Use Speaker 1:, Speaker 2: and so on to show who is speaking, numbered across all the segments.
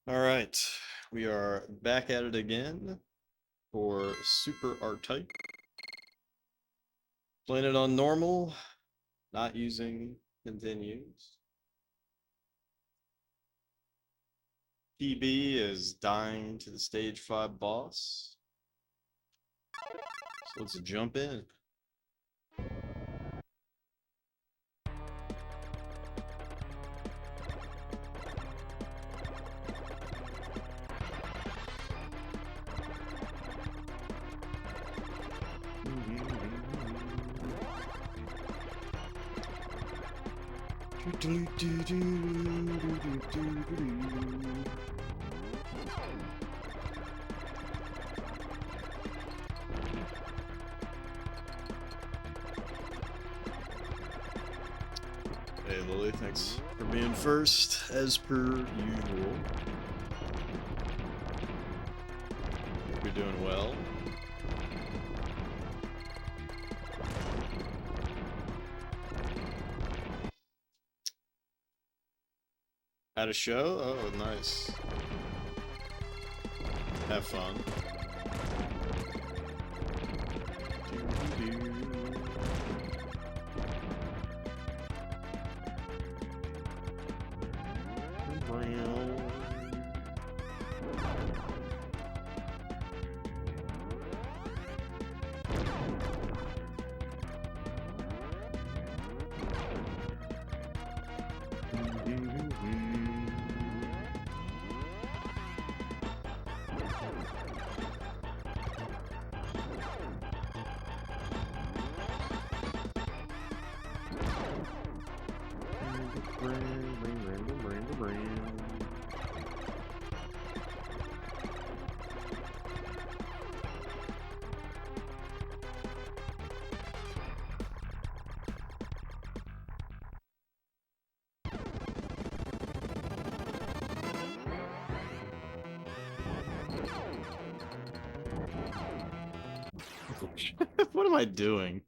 Speaker 1: All right, we are back at it again for Super R-Type. Playing it on normal, not using continues. PB is dying to the stage 5 boss. So let's jump in. Hey Lily, thanks for being first, as per usual. Hope you're doing well. Had a show? Oh, nice. Have fun. What am I doing?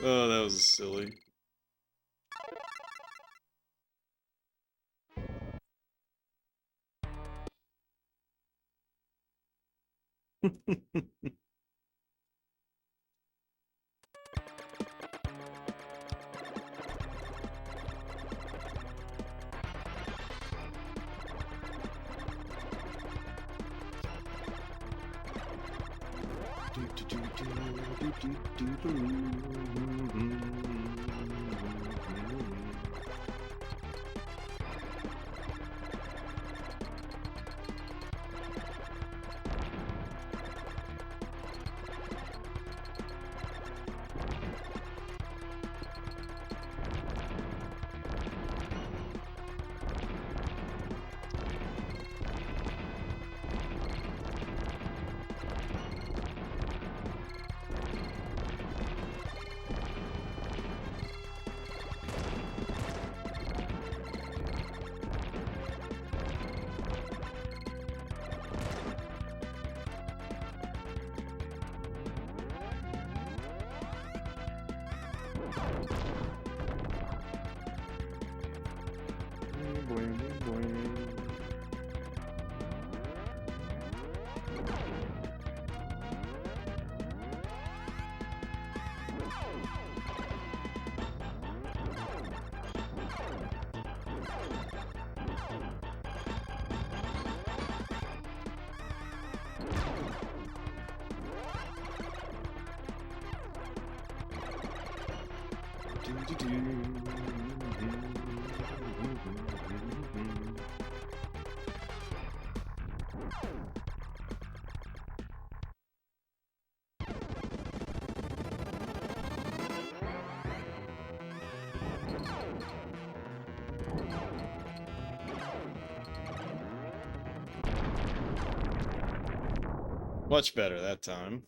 Speaker 1: Oh, that was silly. Much better that time.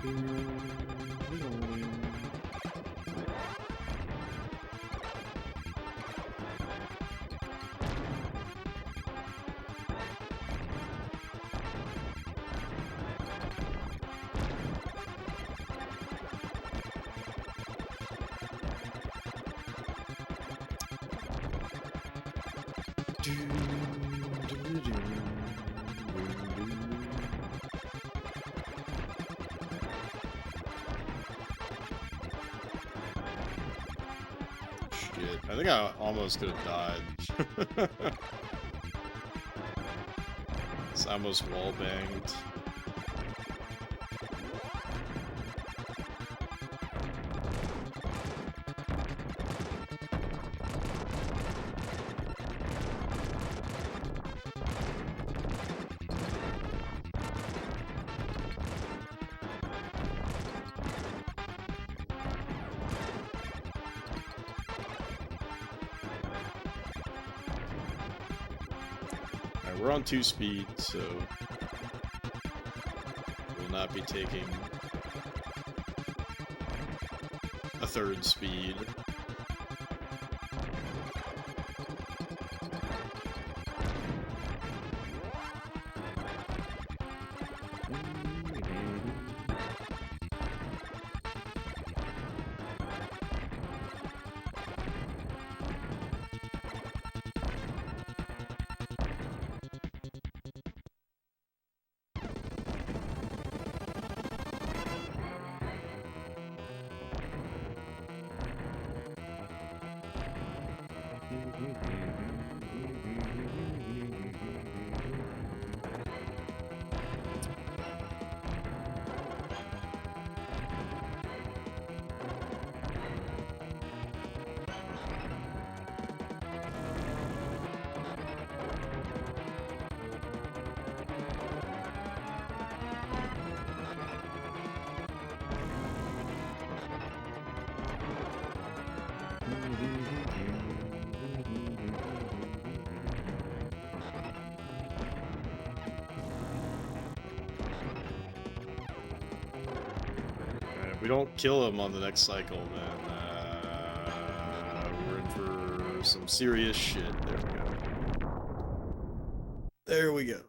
Speaker 1: Shit, I think I almost could have died. It's almost wall banged. We're on 2 speed, so we'll not be taking a 3rd speed. If we don't kill him on the next cycle, then we're in for some serious shit. There we go. There we go.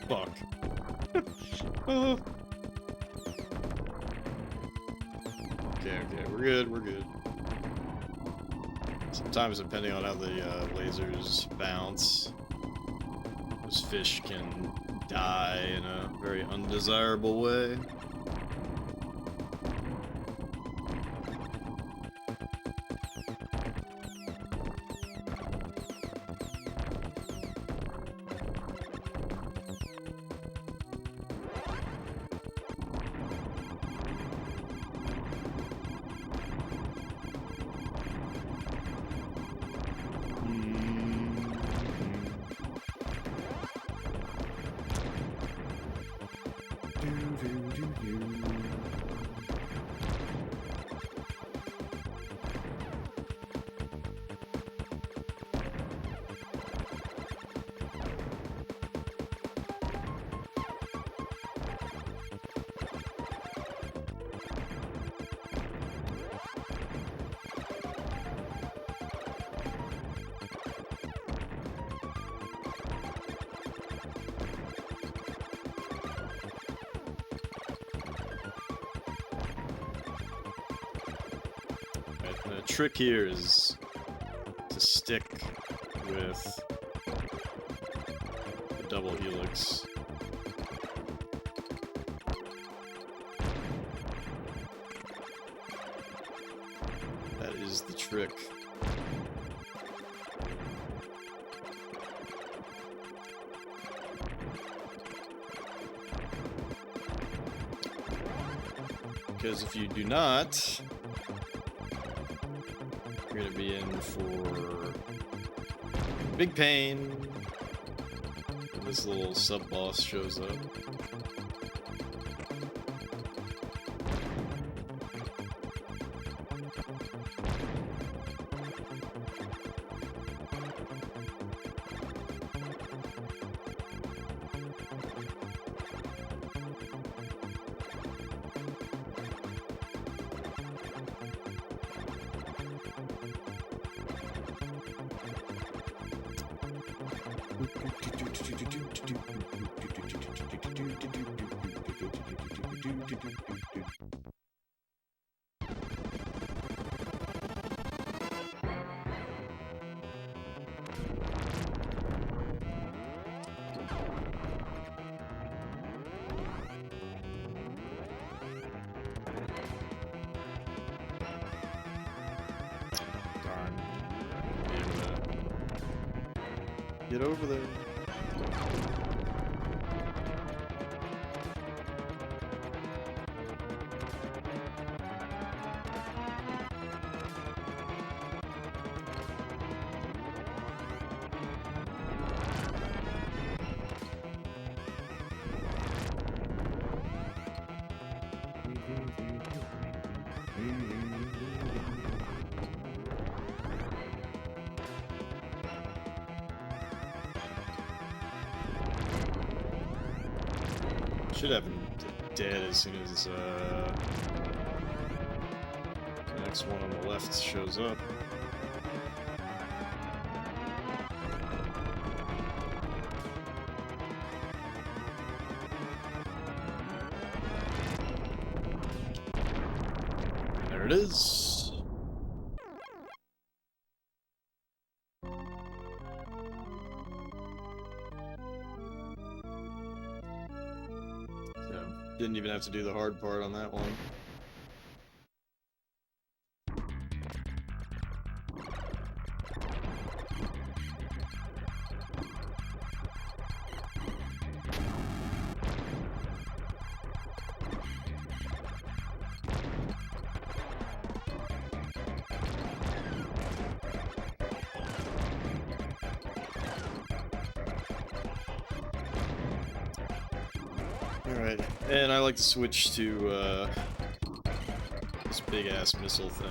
Speaker 1: Fuck. Oh. Okay, we're good, we're good. Sometimes, depending on how the lasers bounce, those fish can die in a very undesirable way. The trick here is to stick with the double helix. That is the trick. Because if you do not, you're gonna be in for big pain when this little sub-boss shows up. Darn. Get over there. Should have him dead as soon as the next one on the left shows up. There it is. Didn't even have to do the hard part on that one. Alright, and I like to switch to this big-ass missile thing.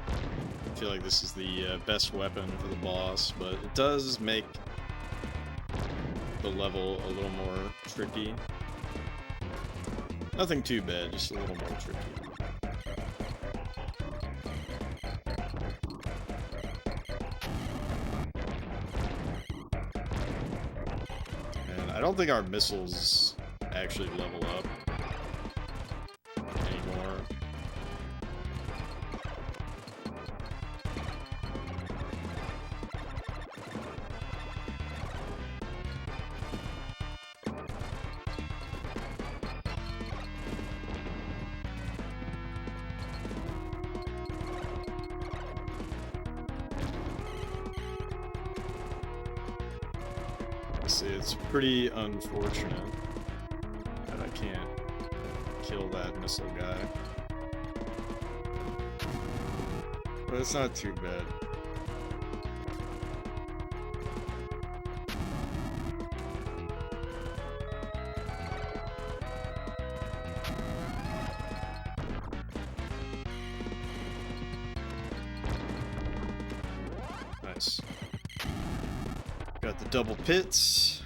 Speaker 1: I feel like this is the best weapon for the boss, but it does make the level a little more tricky. Nothing too bad, just a little more tricky. I don't think our missiles actually level up anymore. See, it's pretty unfortunate that I can't kill that missile guy. But it's not too bad. Nice. Got the double pits.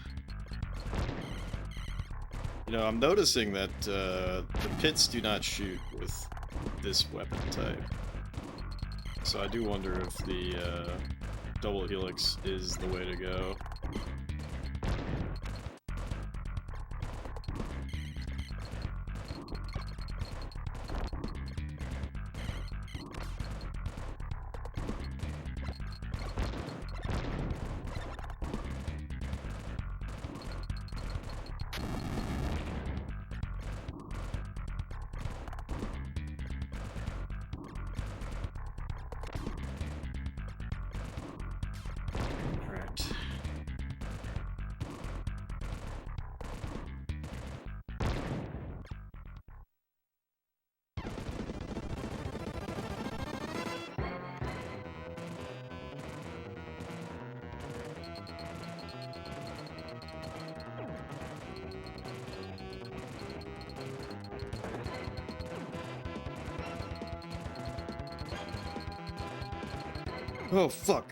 Speaker 1: You know, I'm noticing that the pits do not shoot with this weapon type. So I do wonder if the double helix is the way to go. Oh, fuck.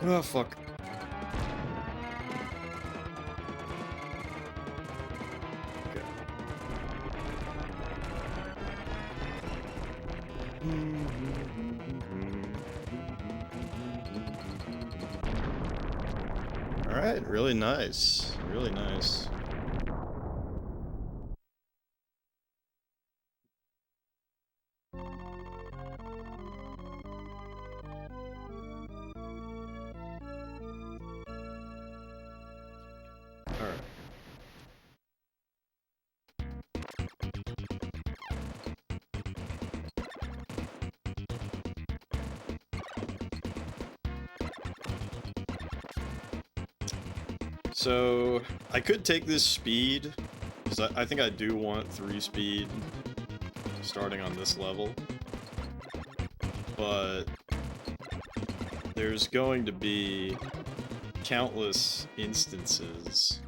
Speaker 1: Oh, fuck. Okay. Alright, really nice. Really nice. Alright. So, I could take this speed, because I think I do want 3 speed starting on this level, but there's going to be countless instances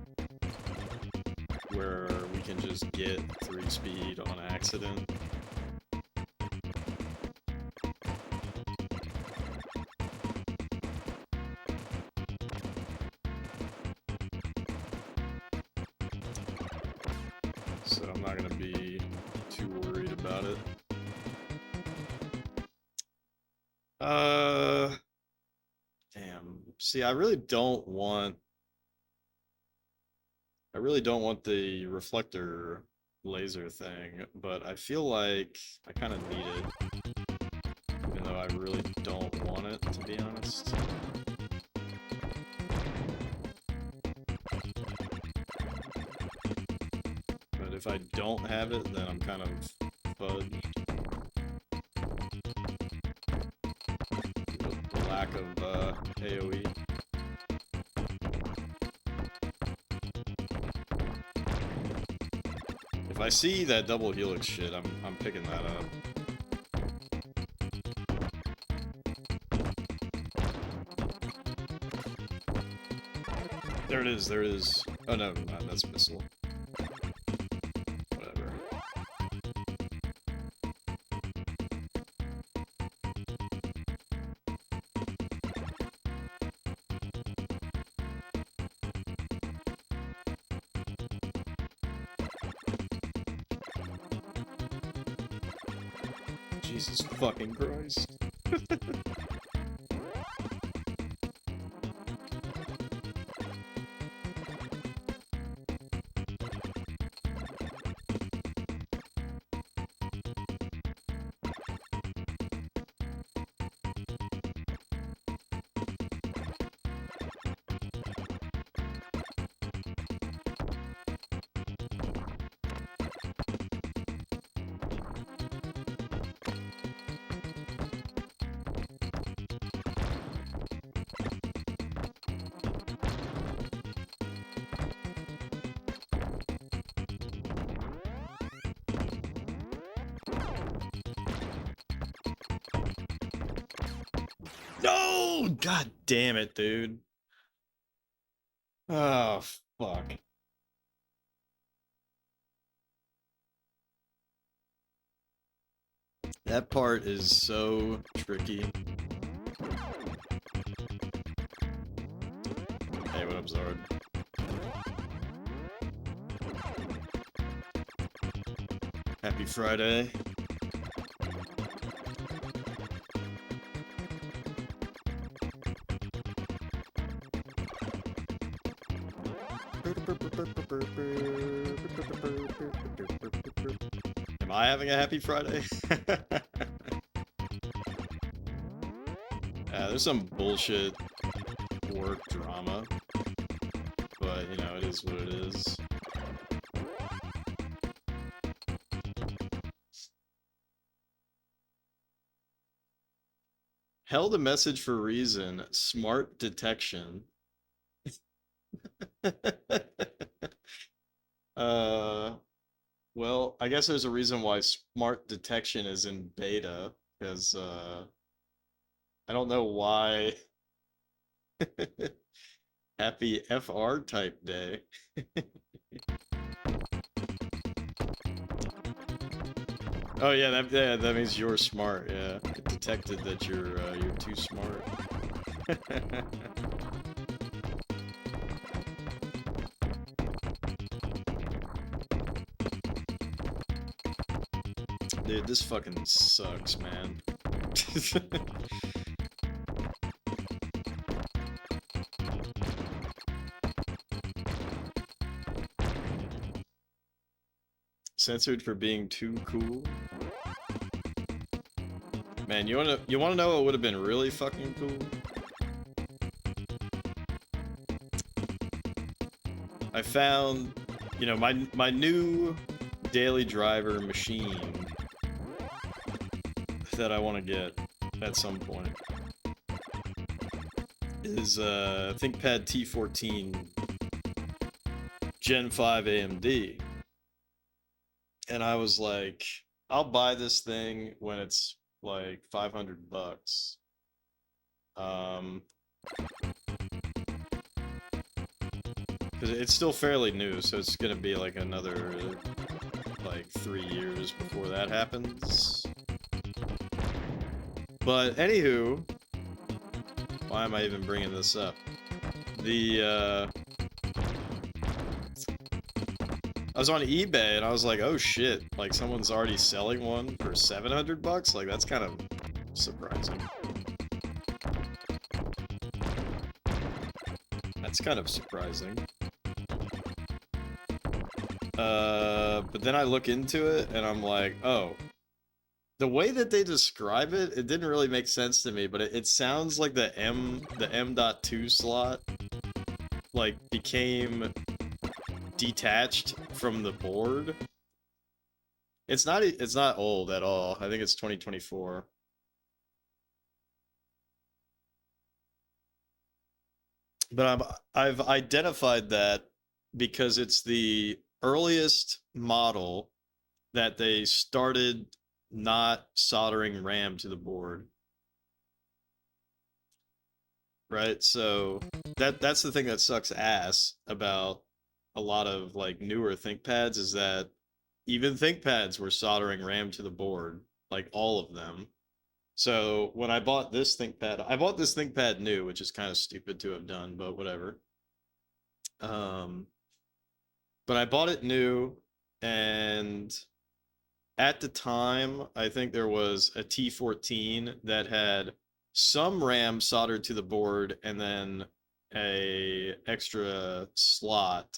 Speaker 1: where we can just get 3 speed on accident. So I'm not gonna be too worried about it. Damn. See, I really don't want the reflector laser thing, but I feel like I kind of need it, even though I really don't want it, to be honest. But if I don't have it, then I'm kind of fudged. The lack of AoE. If I see that double helix shit, I'm picking that up. There it is, there it is. Oh no, that's missile. Whatever. Jesus fucking Christ. No! God damn it, dude. Oh, fuck. That part is so tricky. Hey, what up, Zard? Happy Friday. Am I having a happy Friday? There's some bullshit work drama, but you know, it is what it is. Held a message for reason, smart detection. Well, I guess there's a reason why smart detection is in beta, because I don't know why. Happy FR type day. Oh yeah, that means you're smart. Yeah, it detected that you're too smart. Dude, this fucking sucks, man. Censored for being too cool. Man, you wanna know what would have been really fucking cool? I found, you know, my new daily driver machine that I want to get at some point is ThinkPad T14 Gen 5 AMD. And I was like, I'll buy this thing when it's like $500. Because it's still fairly new, so it's gonna be like another like 3 years before that happens. But anywho, why am I even bringing this up? I was on eBay and I was like, oh shit, like someone's already selling one for $700? Like that's kind of surprising. That's kind of surprising. But then I look into it and I'm like, oh, the way that they describe it, it didn't really make sense to me, but it sounds like the M.2 slot like became detached from the board. It's not old at all. I think it's 2024. But I've identified that because it's the earliest model that they started not soldering RAM to the board. Right? So that's the thing that sucks ass about a lot of like newer ThinkPads is that even ThinkPads were soldering RAM to the board, like all of them. So when I bought this ThinkPad new, which is kind of stupid to have done, but whatever. But I bought it new, and at the time, I think there was a T14 that had some RAM soldered to the board and then a extra slot.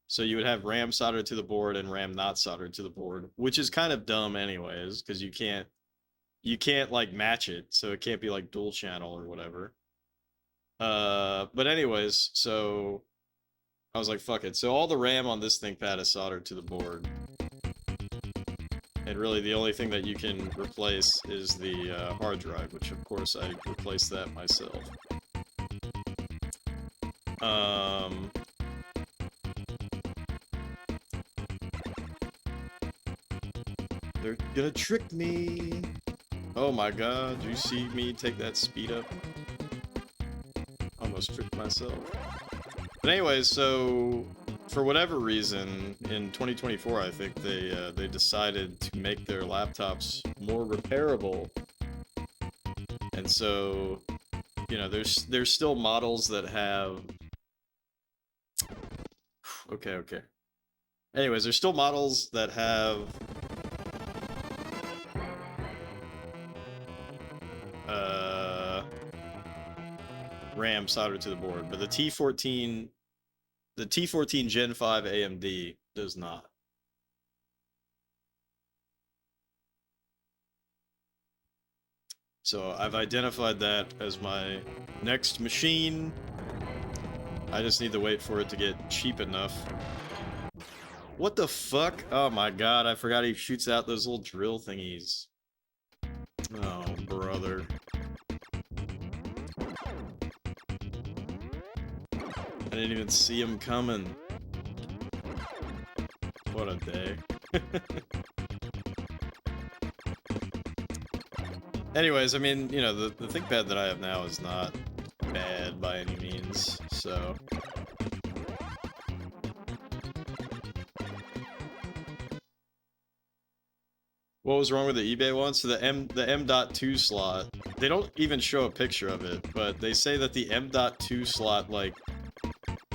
Speaker 1: So you would have RAM soldered to the board and RAM not soldered to the board, which is kind of dumb anyways, because you can't like match it, so it can't be like dual channel or whatever. But anyways, so I was like, fuck it. So all the RAM on this ThinkPad is soldered to the board. And really the only thing that you can replace is the hard drive, which of course I replaced that myself. They're gonna trick me. Oh my god, you see me take that speed up? Almost tricked myself. But anyways, so for whatever reason, in 2024, I think they decided to make their laptops more repairable, and so you know there's still models that have. Okay. Anyways, there's still models that have RAM soldered to the board, but the T14 Gen 5 AMD does not. So I've identified that as my next machine. I just need to wait for it to get cheap enough. What the fuck? Oh my god, I forgot he shoots out those little drill thingies. Oh, brother. I didn't even see him coming. What a day. Anyways, I mean, you know, the ThinkPad that I have now is not bad by any means, so... What was wrong with the eBay one? So the M.2 slot, they don't even show a picture of it, but they say that the M.2 slot, like,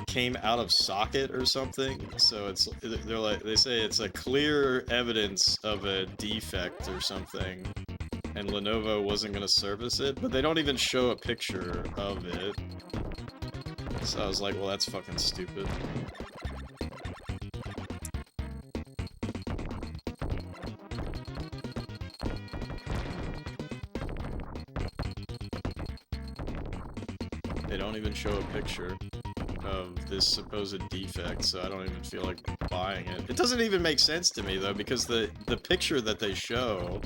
Speaker 1: came out of socket or something. So they say it's a clear evidence of a defect or something, and Lenovo wasn't gonna service it, but they don't even show a picture of it. So I was like, well, that's fucking stupid. They don't even show a picture of this supposed defect, so I don't even feel like buying it. It doesn't even make sense to me, though, because the picture that they shows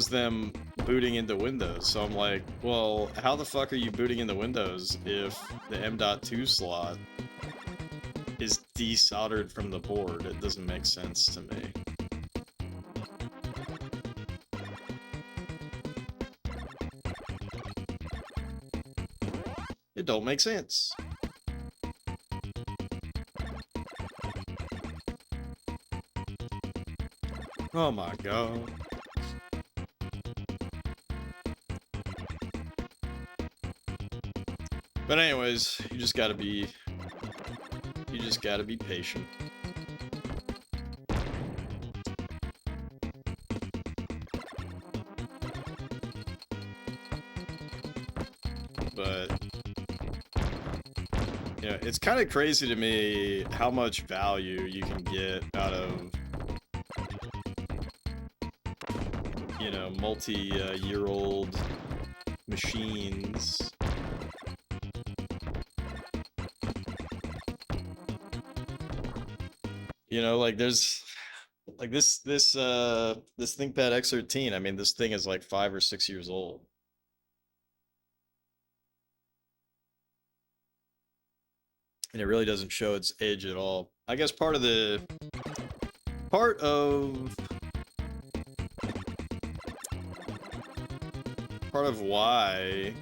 Speaker 1: them booting into Windows. So I'm like, well, how the fuck are you booting into Windows if the M.2 slot is desoldered from the board? It doesn't make sense to me. It don't make sense. Oh my god. But anyways, you just gotta be patient. But yeah, it's kind of crazy to me how much value you can get out of, you know, multi-year-old machines. You know, like there's like this ThinkPad X13. I mean, this thing is like 5 or 6 years old. And it really doesn't show its age at all. I guess part of why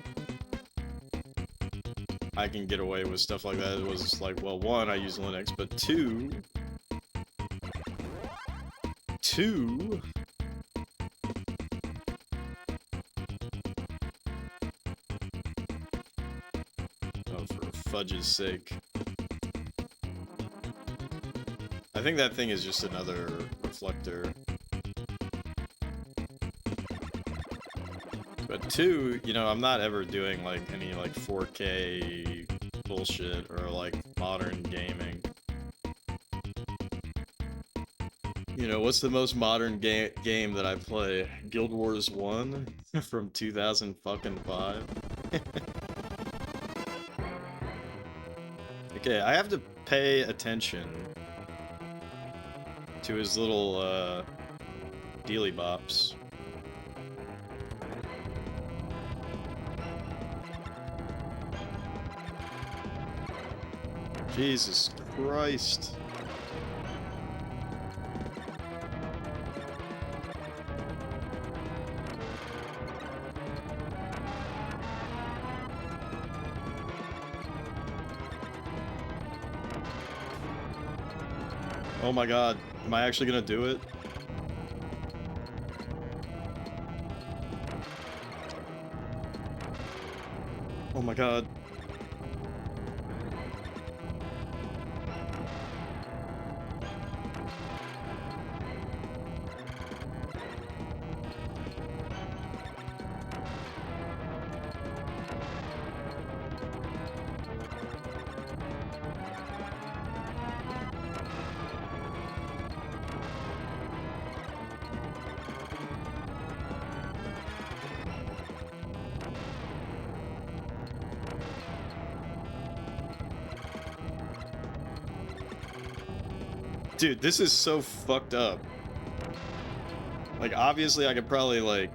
Speaker 1: I can get away with stuff like that was like, well, one, I use Linux, but two, oh, for fudge's sake. I think that thing is just another reflector. But two, you know, I'm not ever doing like any like 4K bullshit or like modern gaming. You know, what's the most modern game that I play? Guild Wars 1 from 2005. Okay, I have to pay attention to his little dealy bops. Jesus Christ. Oh my god, am I actually gonna do it? Oh my god. Dude, this is so fucked up. Like, obviously I could probably, like,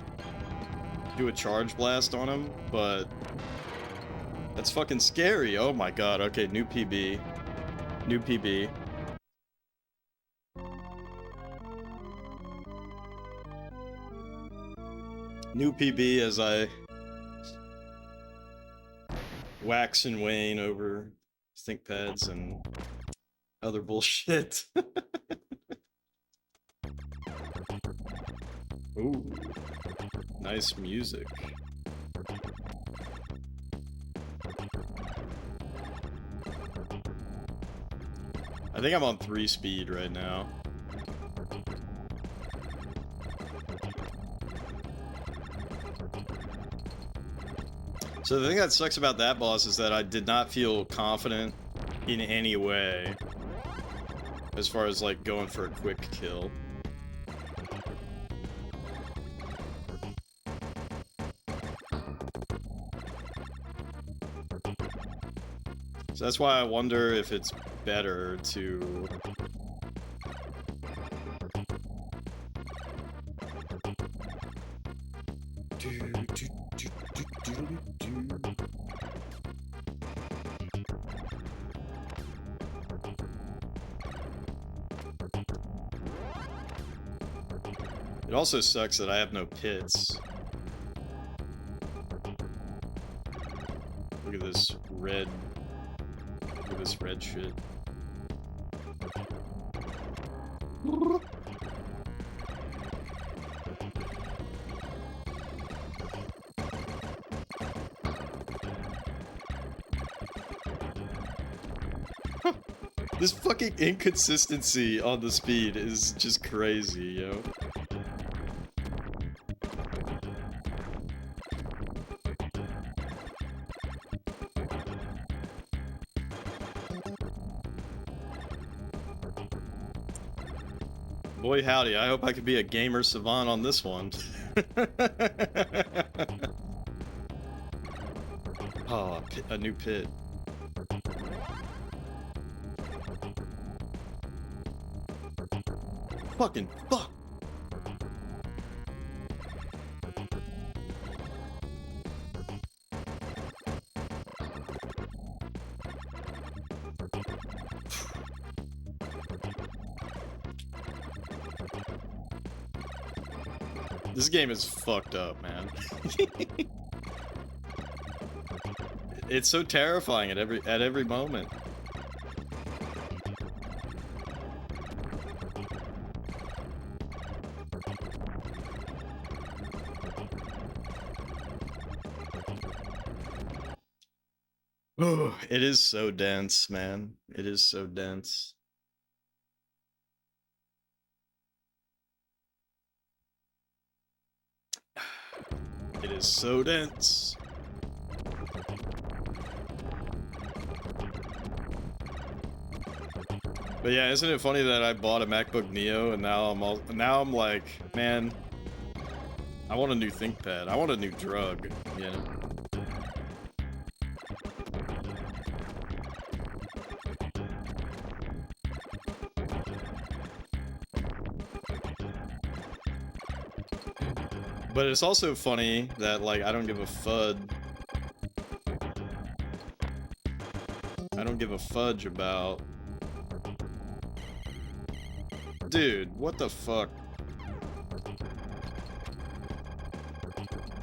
Speaker 1: do a charge blast on him, but that's fucking scary. Oh my god. Okay, new PB. New PB. New PB as I wax and wane over ThinkPads and other bullshit. Ooh, nice music. I think I'm on 3 speed right now. So the thing that sucks about that boss is that I did not feel confident in any way as far as like going for a quick kill. So that's why I wonder if it's better to It also sucks that I have no pits. Look at this red. Look at this red shit. This fucking inconsistency on the speed is just crazy, yo. Boy howdy, I hope I could be a gamer savant on this one. Oh, a new pit. Fucking fuck! This game is fucked up, man. It's so terrifying at every moment. Oh, it is so dense, man. It is so dense. It is so dense. But yeah, isn't it funny that I bought a MacBook Neo and now I'm like, man, I want a new ThinkPad. I want a new drug, you know? But it's also funny that, like, I don't give a FUD. I don't give a fudge about... Dude, what the fuck?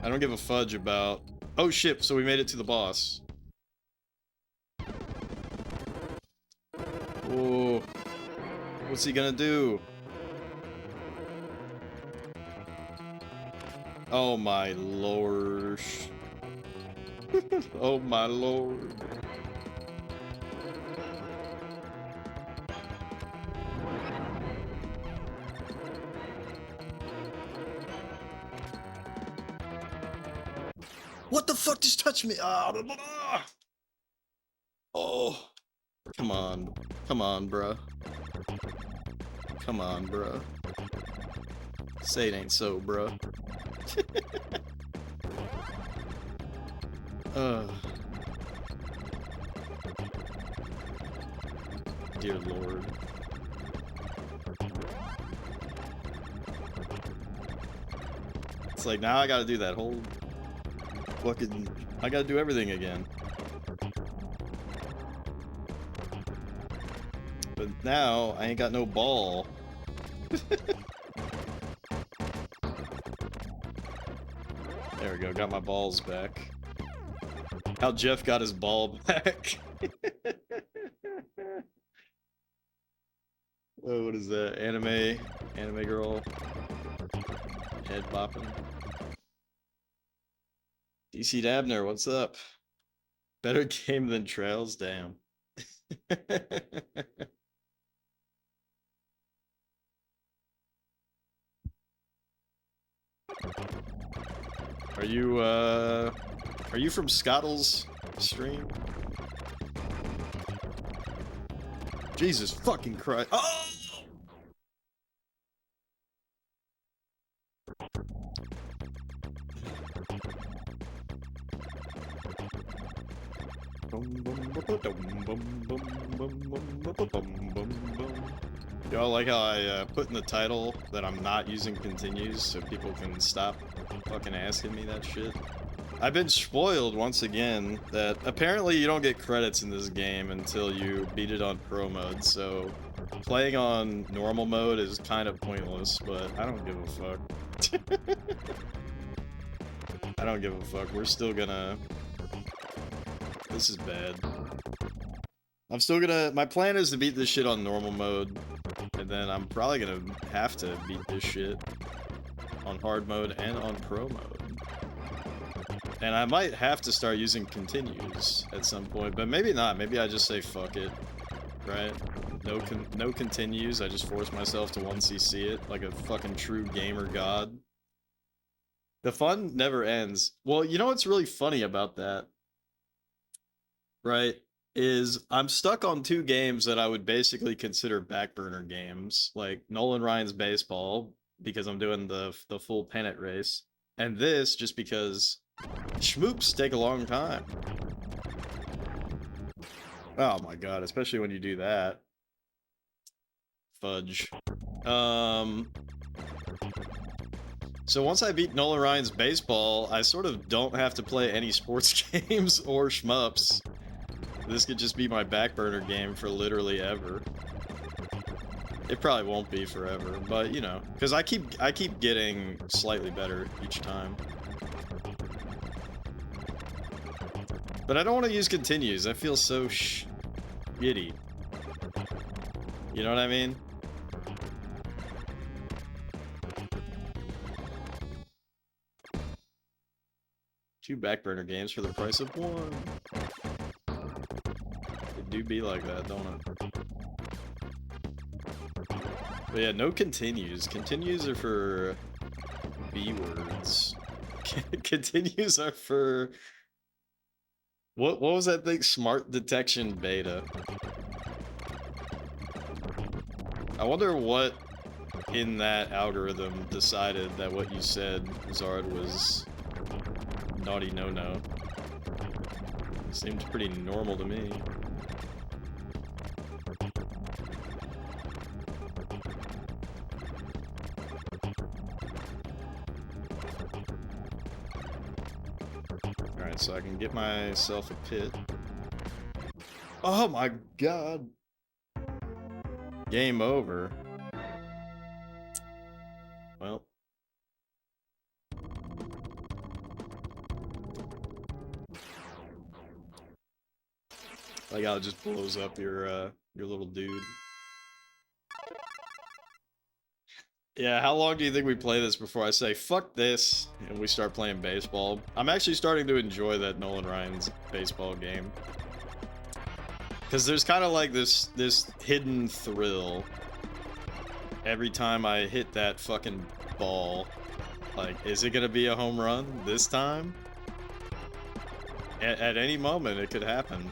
Speaker 1: I don't give a fudge about... Oh shit, so we made it to the boss. Oh, what's he gonna do? Oh my lord. Oh my lord. What the fuck just touched me? Oh. Come on. Come on, bruh. Come on, bruh. Say it ain't so, bruh. Dear lord. It's like, now I gotta do that whole fucking... I gotta do everything again. But now, I ain't got no ball. There we go, got my balls back. How Jeff got his ball back. Oh, what is that? Anime girl. head bopping. DC Dabner, what's up? Better game than Trails, damn. Are you from Scottle's stream? Jesus fucking Christ. Oh! Y'all like how I put in the title that I'm not using continues so people can stop fucking asking me that shit? I've been spoiled once again that apparently you don't get credits in this game until you beat it on pro mode, so playing on normal mode is kind of pointless, but I don't give a fuck. I don't give a fuck. We're still gonna... This is bad. I'm still gonna... My plan is to beat this shit on normal mode, and then I'm probably gonna have to beat this shit on hard mode and on pro mode. And I might have to start using continues at some point, but maybe not. Maybe I just say fuck it, right? No continues, I just force myself to 1cc it like a fucking true gamer god. The fun never ends. Well, you know what's really funny about that, right, is I'm stuck on two games that I would basically consider backburner games, like Nolan Ryan's Baseball, because I'm doing the full pennant race, and this just because schmoops take a long time. Oh my god, especially when you do that. Fudge. So once I beat Nolan Ryan's Baseball, I sort of don't have to play any sports games or shmups. This could just be my backburner game for literally ever. It probably won't be forever, but you know, because I keep getting slightly better each time. But I don't want to use continues. I feel so shitty. You know what I mean? Two backburner games for the price of one. It do be like that, don't it? But yeah, no continues. Continues are for B words. Continues are for... What was that thing? Smart detection beta. I wonder what in that algorithm decided that what you said, Zard, was naughty no-no. Seemed pretty normal to me. Alright, so I can get myself a pit. Oh my god! Game over. Well. Like how it just blows up your little dude. Yeah, how long do you think we play this before I say, fuck this, and we start playing baseball? I'm actually starting to enjoy that Nolan Ryan's baseball game. Because there's kind of like this hidden thrill every time I hit that fucking ball. Like, is it gonna be a home run this time? At any moment, it could happen.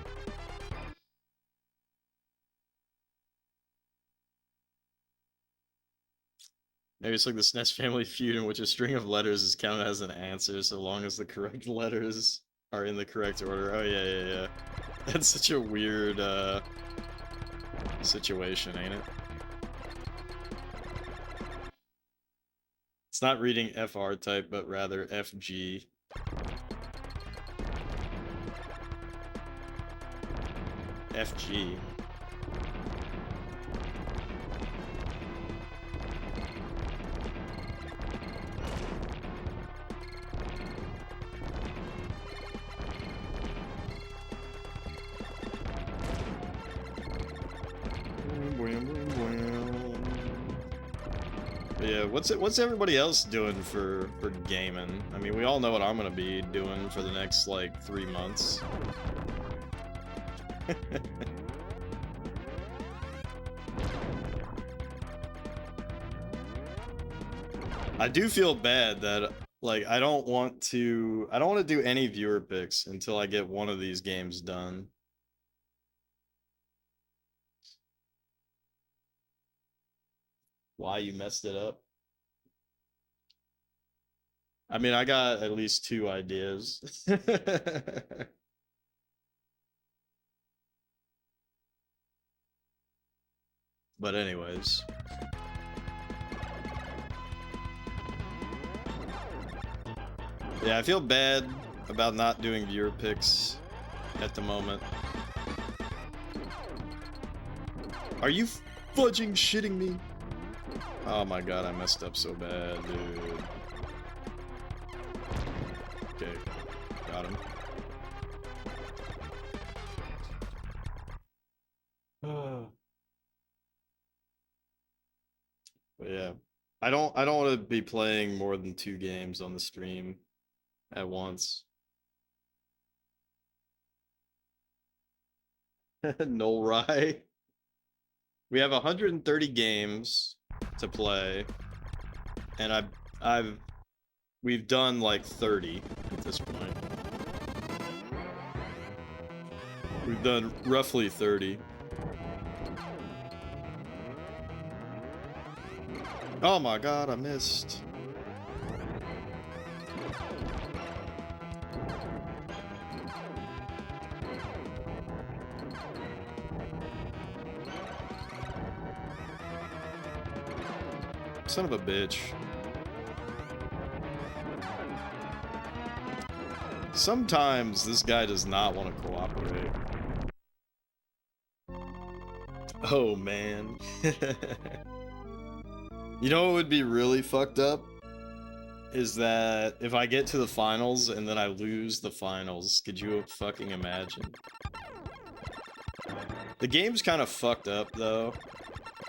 Speaker 1: Maybe it's like the SNES Family Feud in which a string of letters is counted as an answer so long as the correct letters are in the correct order. Oh yeah. That's such a weird situation, ain't it? It's not reading FR type, but rather FG. FG. But Yeah, what's everybody else doing for gaming? I mean, we all know what I'm gonna be doing for the next like 3 months. I do feel bad that like I don't want to do any viewer picks until I get one of these games done. Why you messed it up? I mean, I got at least 2 ideas. But anyways. Yeah, I feel bad about not doing viewer picks at the moment. Are you fudging shitting me? Oh my god, I messed up so bad, dude. Okay, got him. But yeah, I don't want to be playing more than 2 games on the stream at once. No rye. We have 130 games to play, and we've done like 30 at this point. We've done roughly 30. Oh my god, I missed. Son of a bitch. Sometimes this guy does not want to cooperate. Oh man. You know what would be really fucked up? Is that if I get to the finals and then I lose the finals, could you fucking imagine? The game's kind of fucked up though.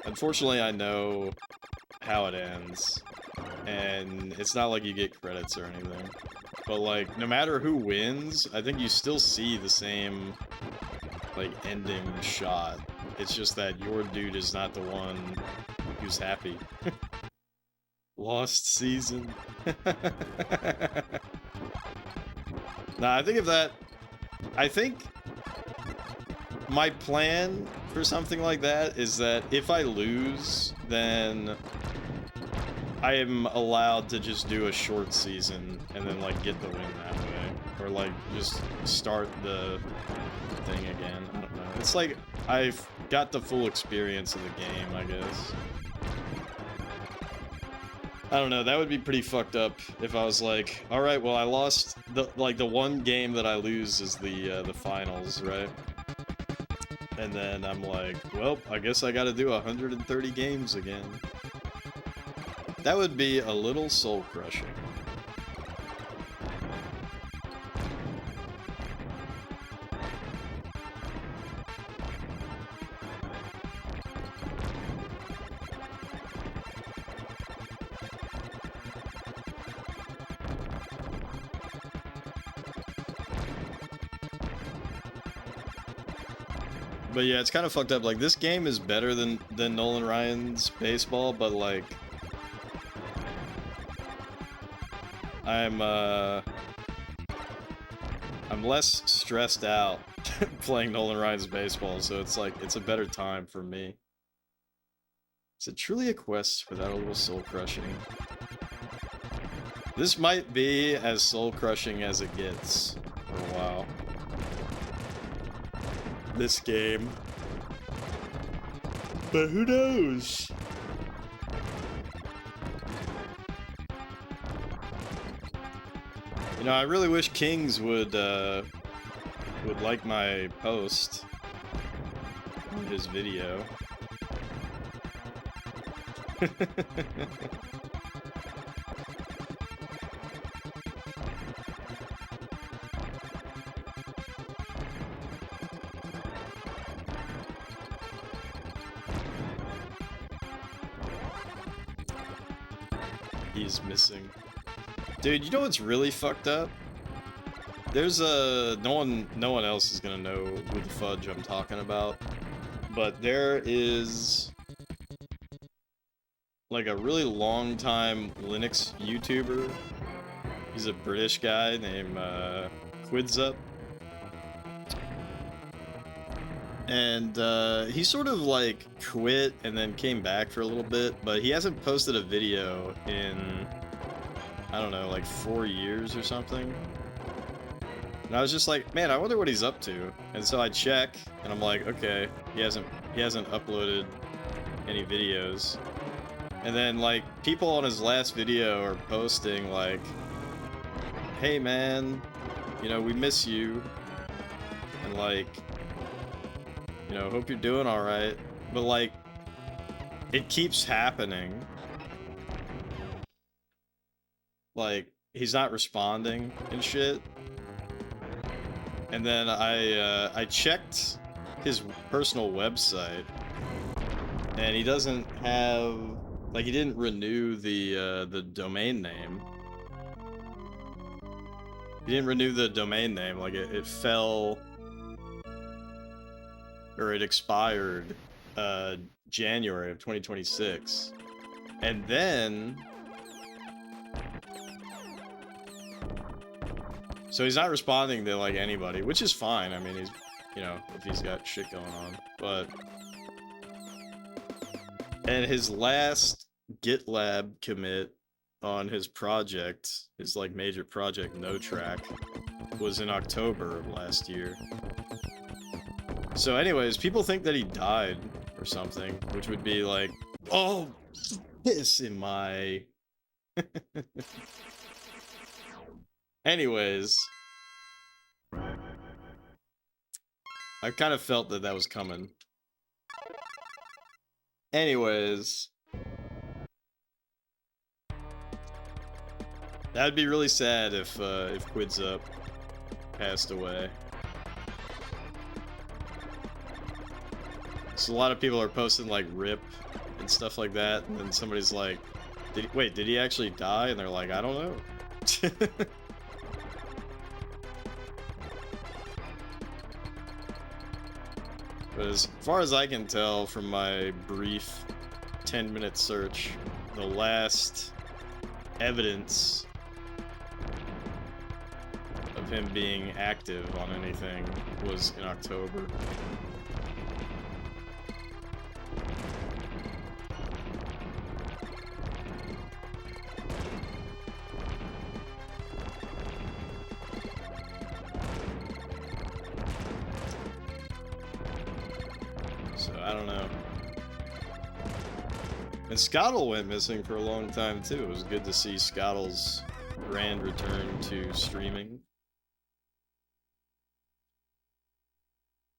Speaker 1: Unfortunately, I know how it ends, and it's not like you get credits or anything. But like, no matter who wins, I think you still see the same like ending shot. It's just that your dude is not the one who's happy. Lost season. Nah, I think my plan for something like that is that if I lose, then I am allowed to just do a short season and then like get the win that way, or like just start the thing again. I don't know. It's like I've got the full experience of the game, I guess. I don't know, that would be pretty fucked up if I was like, alright, well I lost the one game that I lose is the finals, right? And then I'm like, well, I guess I gotta do 130 games again. That would be a little soul-crushing. But yeah, it's kind of fucked up. Like, this game is better than Nolan Ryan's baseball, but like, I'm less stressed out playing Nolan Ryan's baseball, so it's like, it's a better time for me. Is it truly a quest without a little soul-crushing? This might be as soul-crushing as it gets for a while. This game. But who knows? You know, I really wish Kings would like my post on his video. he's missing. Dude, you know what's really fucked up? There's no one else is gonna know who the fudge I'm talking about, but there is like a really long time Linux YouTuber. He's a British guy named Quidzup. And he sort of like quit and then came back for a little bit, but he hasn't posted a video in, I don't know, like 4 years or something. And I was just like, man, I wonder what he's up to. And so I check, and I'm like, okay, he hasn't uploaded any videos. And then like people on his last video are posting like, hey man, you know, we miss you, and like, you know, hope you're doing all right. But like, it keeps happening. Like, he's not responding and shit. And then I checked his personal website, and he doesn't have, like, he didn't renew the domain name. He didn't renew the domain name. Like, it fell, or it expired January of 2026. And then, so he's not responding to like anybody, which is fine. I mean, he's, you know, if he's got shit going on, but, and his last GitLab commit on his project, his like major project, No Track, was in October of last year. So anyways, people think that he died or something, which would be like, oh, piss in my... Anyways, I kind of felt that that was coming. Anyways, that'd be really sad if Quidzup passed away. So a lot of people are posting like RIP and stuff like that, and then somebody's like, did he actually die? And they're like, I don't know. But as far as I can tell from my brief 10-minute search, the last evidence of him being active on anything was in October. I don't know. And Scottle went missing for a long time too. It was good to see Scottle's grand return to streaming.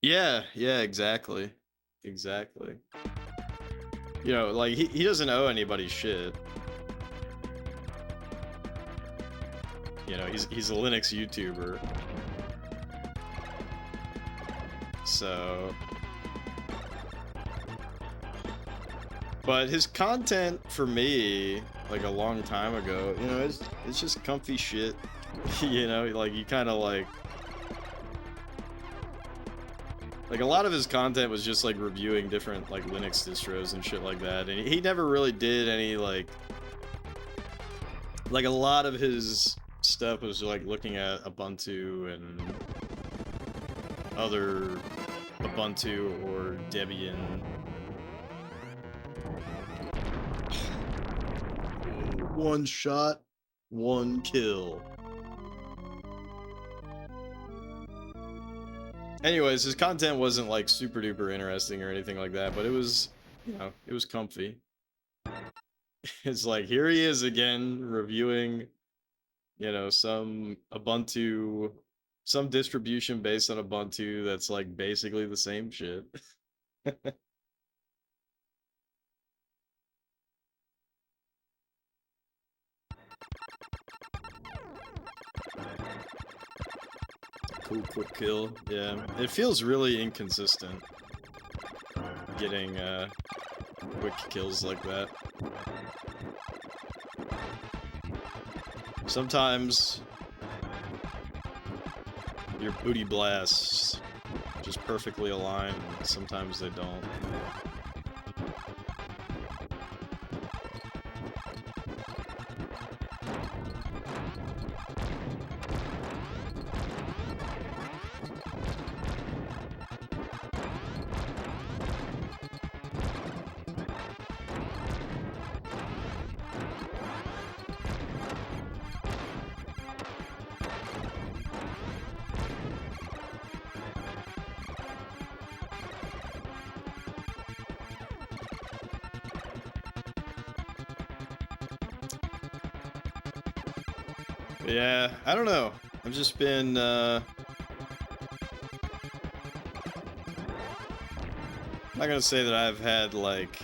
Speaker 1: Yeah, exactly. Exactly. You know, like, he doesn't owe anybody shit. You know, he's a Linux YouTuber. So... But his content, for me, like a long time ago, you know, it's just comfy shit. You know, like, you kind of like a lot of his content was just like reviewing different like Linux distros and shit like that, and he never really did any like a lot of his stuff was like looking at Ubuntu and other Ubuntu or Debian. One shot, one kill. Anyways, his content wasn't like super duper interesting or anything like that, but it was, you know, it was comfy. It's like, here he is again, reviewing, you know, some Ubuntu, some distribution based on Ubuntu that's like basically the same shit. Cool quick kill. Yeah, it feels really inconsistent getting quick kills like that. Sometimes your booty blasts just perfectly align, and sometimes they don't. Yeah, I don't know. I've just been, I'm not gonna say that I've had, like,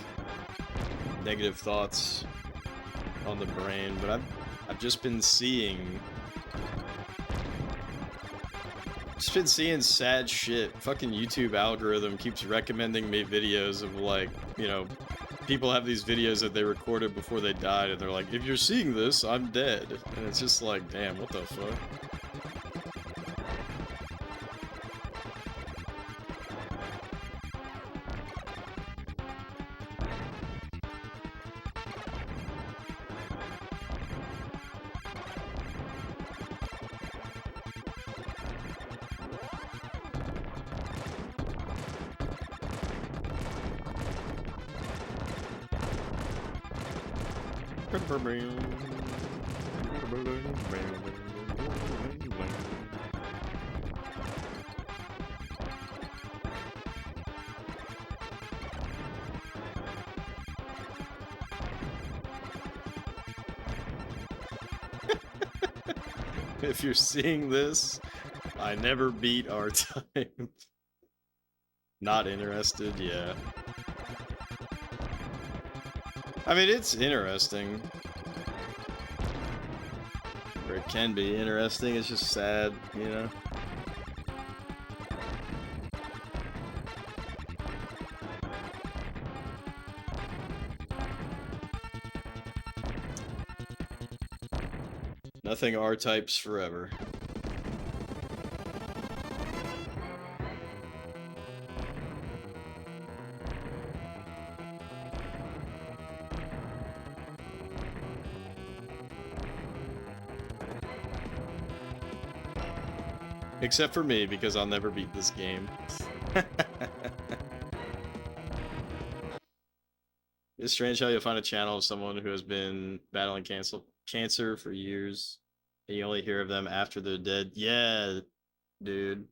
Speaker 1: negative thoughts on the brain, but I've just been seeing sad shit. Fucking YouTube algorithm keeps recommending me videos of, like, you know, people have these videos that they recorded before they died, and they're like, if you're seeing this, I'm dead. And it's just like, damn, what the fuck? If you're seeing this, I never beat our time. Not interested, yeah. I mean, it's interesting. Or it can be interesting, it's just sad, you know? Nothing R-types forever. Except for me, because I'll never beat this game. It's strange how you'll find a channel of someone who has been battling cancer for years, and you only hear of them after they're dead. Yeah, dude.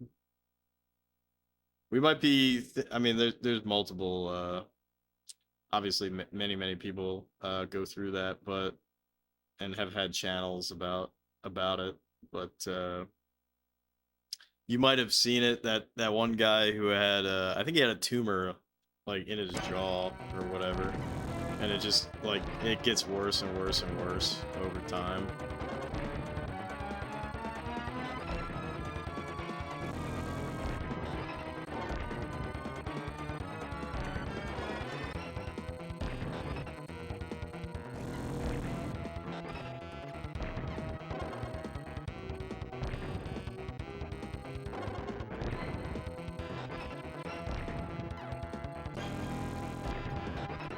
Speaker 1: We might be, I mean, there's multiple, obviously many people go through that, but, and have had channels about it, but, you might have seen it, that one guy who had, I think he had a tumor, like, in his jaw or whatever, and it just, like, it gets worse and worse and worse over time.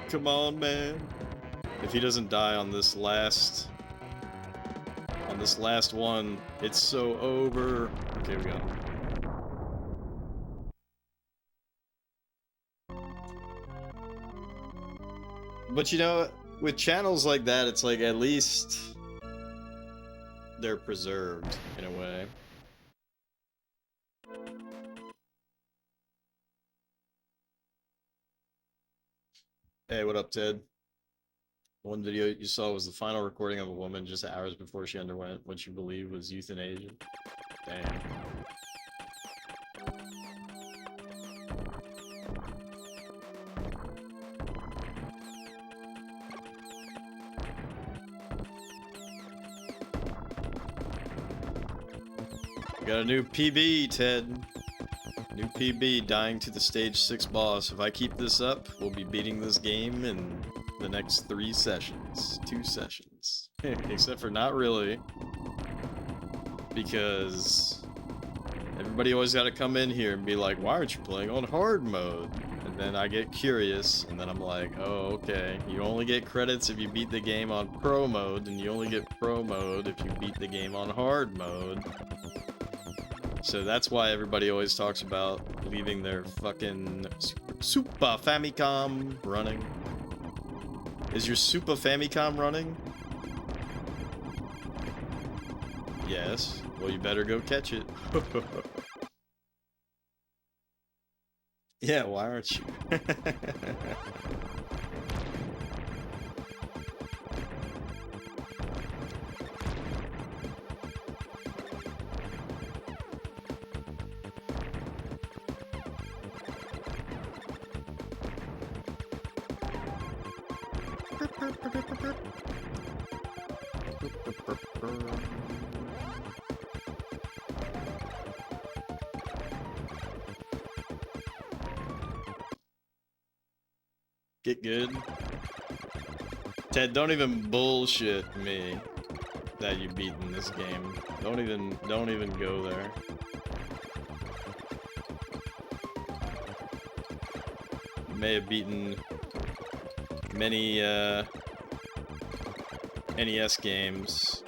Speaker 1: Come on, man. If he doesn't die on this last one, it's so over. Okay, we got him. But you know, with channels like that, it's like at least they're preserved in a way. Hey, what up, Ted? One video you saw was the final recording of a woman just hours before she underwent what you believe was euthanasia. Damn. We got a new PB, Ted. New PB, dying to the stage 6 boss. If I keep this up, we'll be beating this game in the next 3 sessions. 2 sessions. Except for not really. because everybody always got to come in here and be like, why aren't you playing on hard mode? And then I get curious, and then I'm like, oh, okay. You only get credits if you beat the game on pro mode, and you only get pro mode if you beat the game on hard mode. So that's why everybody always talks about leaving their fucking Super Famicom running. Is your Super Famicom running? Yes. Well, you better go catch it. Yeah, why aren't you? Get good. Ted, don't even bullshit me that you beaten this game. Don't even go there. You may have beaten many NES games.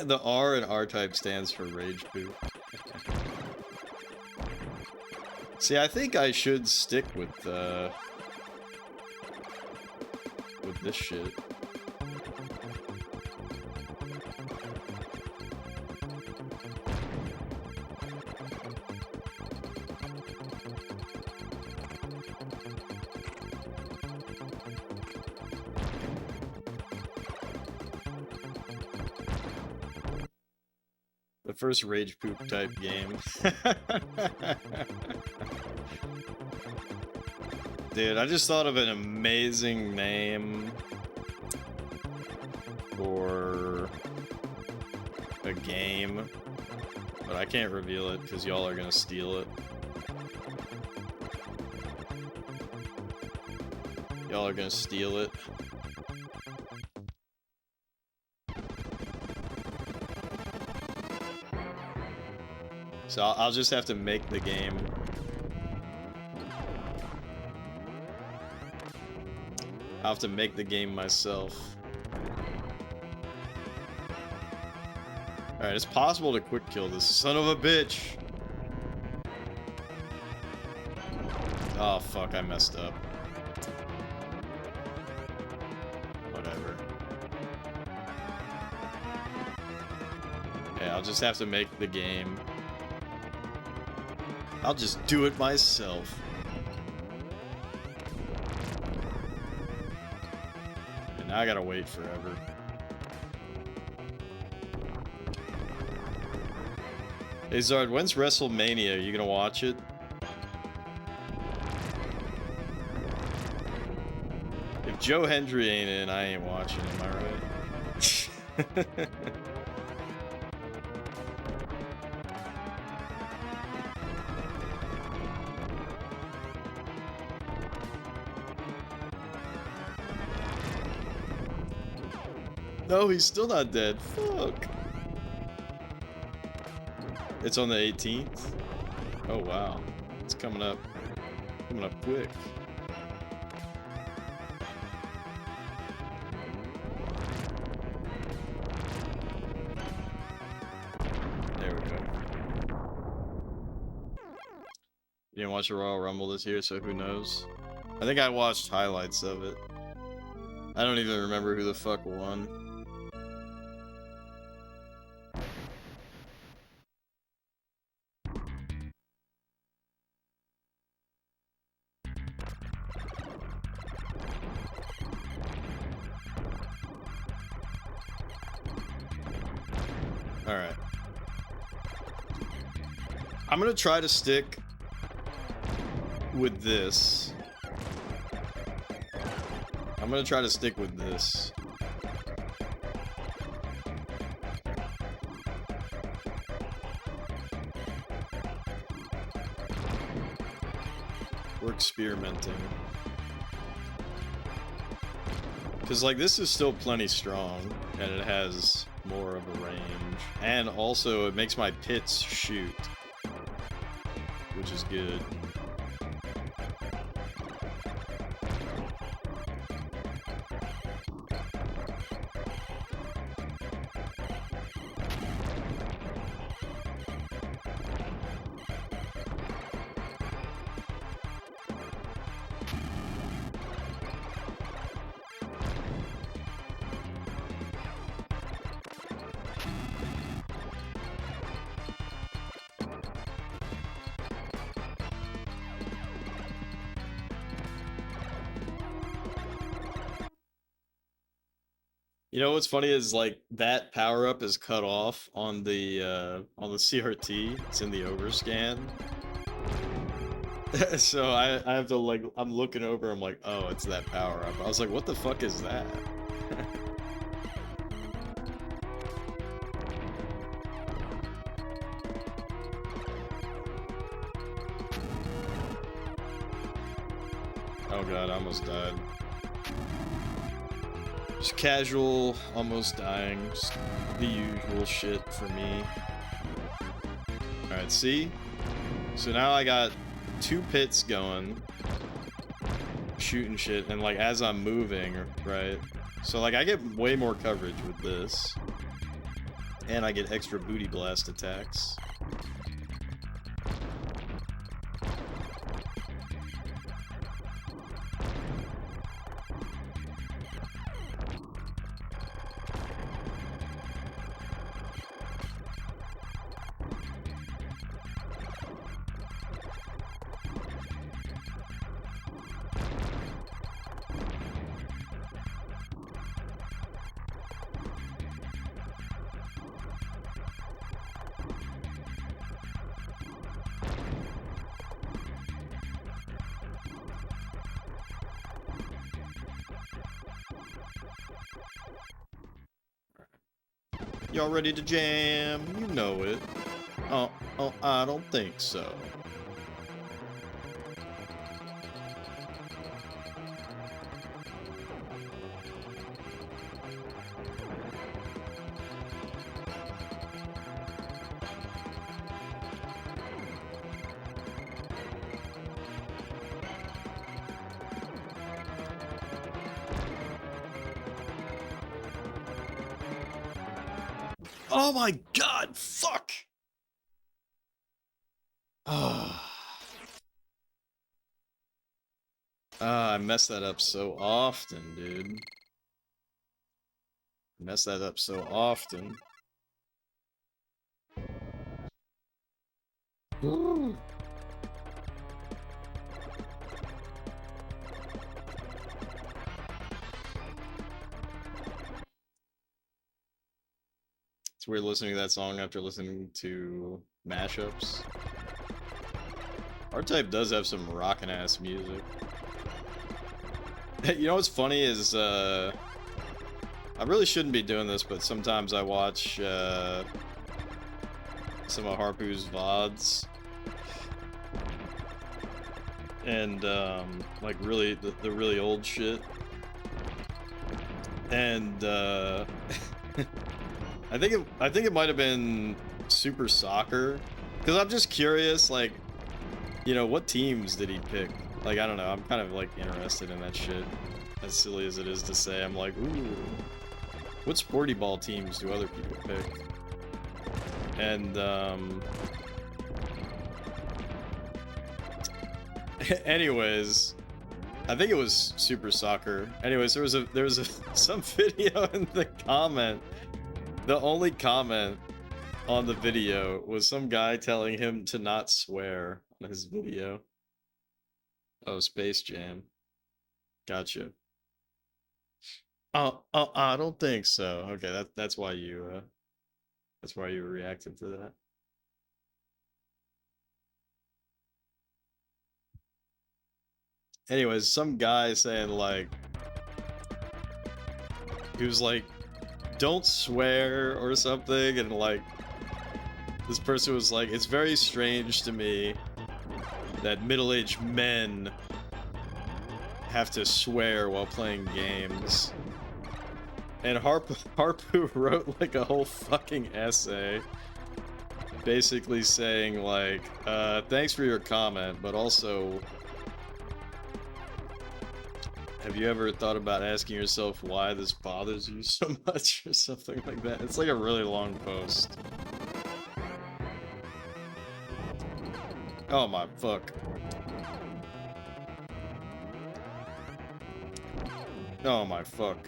Speaker 1: The R in R-Type stands for Rage Boot. See, I think I should stick with this shit. The first Rage Poop type game. Dude, I just thought of an amazing name for a game, but I can't reveal it because y'all are gonna steal it. Y'all are gonna steal it. So I'll just have to make the game. I'll have to make the game myself. Alright, it's possible to quick kill this son of a bitch. Oh fuck, I messed up. Whatever. Yeah, I'll just have to make the game. I'll just do it myself. And now I gotta wait forever. Hey Zard, when's WrestleMania? Are you gonna watch it? If Joe Hendry ain't in, I ain't watching, am I right? No, he's still not dead. Fuck. It's on the 18th? Oh, wow. It's coming up. Coming up quick. There we go. You didn't watch the Royal Rumble this year, so who knows? I think I watched highlights of it. I don't even remember who the fuck won. Alright. I'm gonna try to stick with this. I'm gonna try to stick with this. We're experimenting. Because, like, this is still plenty strong, and it has more of a range. And also, it makes my pits shoot, which is good. You know what's funny is like that power up is cut off on the CRT. It's in the overscan. So I have to like I'm looking over. I'm like, oh, it's that power up. I was like, what the fuck is that? Oh god, I almost died. Just casual, almost dying, just the usual shit for me. Alright, see? So now I got 2 pits going, shooting shit, and like as I'm moving, right? So like I get way more coverage with this. And I get extra booty blast attacks. Y'all ready to jam? You know it. Oh, I don't think so. Oh my god, fuck! I mess that up so often, dude. Mess that up so often. Ooh. It's weird listening to that song after listening to mashups. R-Type does have some rockin' ass music. You know what's funny is, I really shouldn't be doing this, but sometimes I watch, some of Harpoo's VODs. And, like, really, the really old shit. And, I think it might have been Super Soccer, because I'm just curious, like, you know, what teams did he pick? Like, I don't know, I'm kind of, like, interested in that shit. As silly as it is to say, I'm like, ooh, what sporty ball teams do other people pick? And, anyways, I think it was Super Soccer. Anyways, there was some video in the comment. The only comment on the video was some guy telling him to not swear on his video. Oh, Space Jam. Gotcha. Oh, I don't think so. Okay, that's why you reacted to that. Anyways, some guy saying like, he was like, don't swear or something, and like, this person was like, it's very strange to me that middle-aged men have to swear while playing games. And Harpu wrote like a whole fucking essay basically saying like, thanks for your comment, but also, have you ever thought about asking yourself why this bothers you so much or something like that? It's like a really long post. Oh my fuck. Oh my fuck.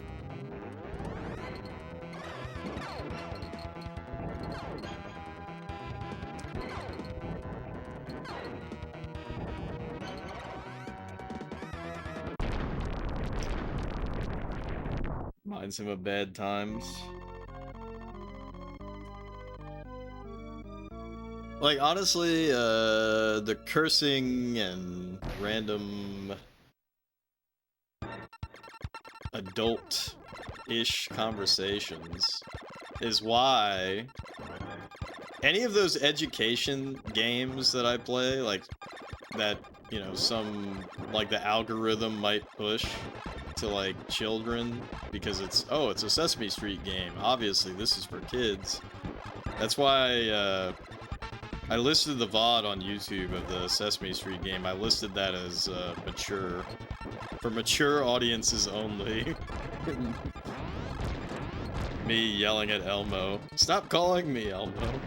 Speaker 1: Reminds him of bad times. Like, honestly, the cursing and random adult-ish conversations is why any of those education games that I play, like, that, you know, some, like, the algorithm might push to, like, children, because it's, oh, it's a Sesame Street game, obviously this is for kids. That's why, I listed the VOD on YouTube of the Sesame Street game. I listed that as mature. For mature audiences only. Me yelling at Elmo. Stop calling me Elmo.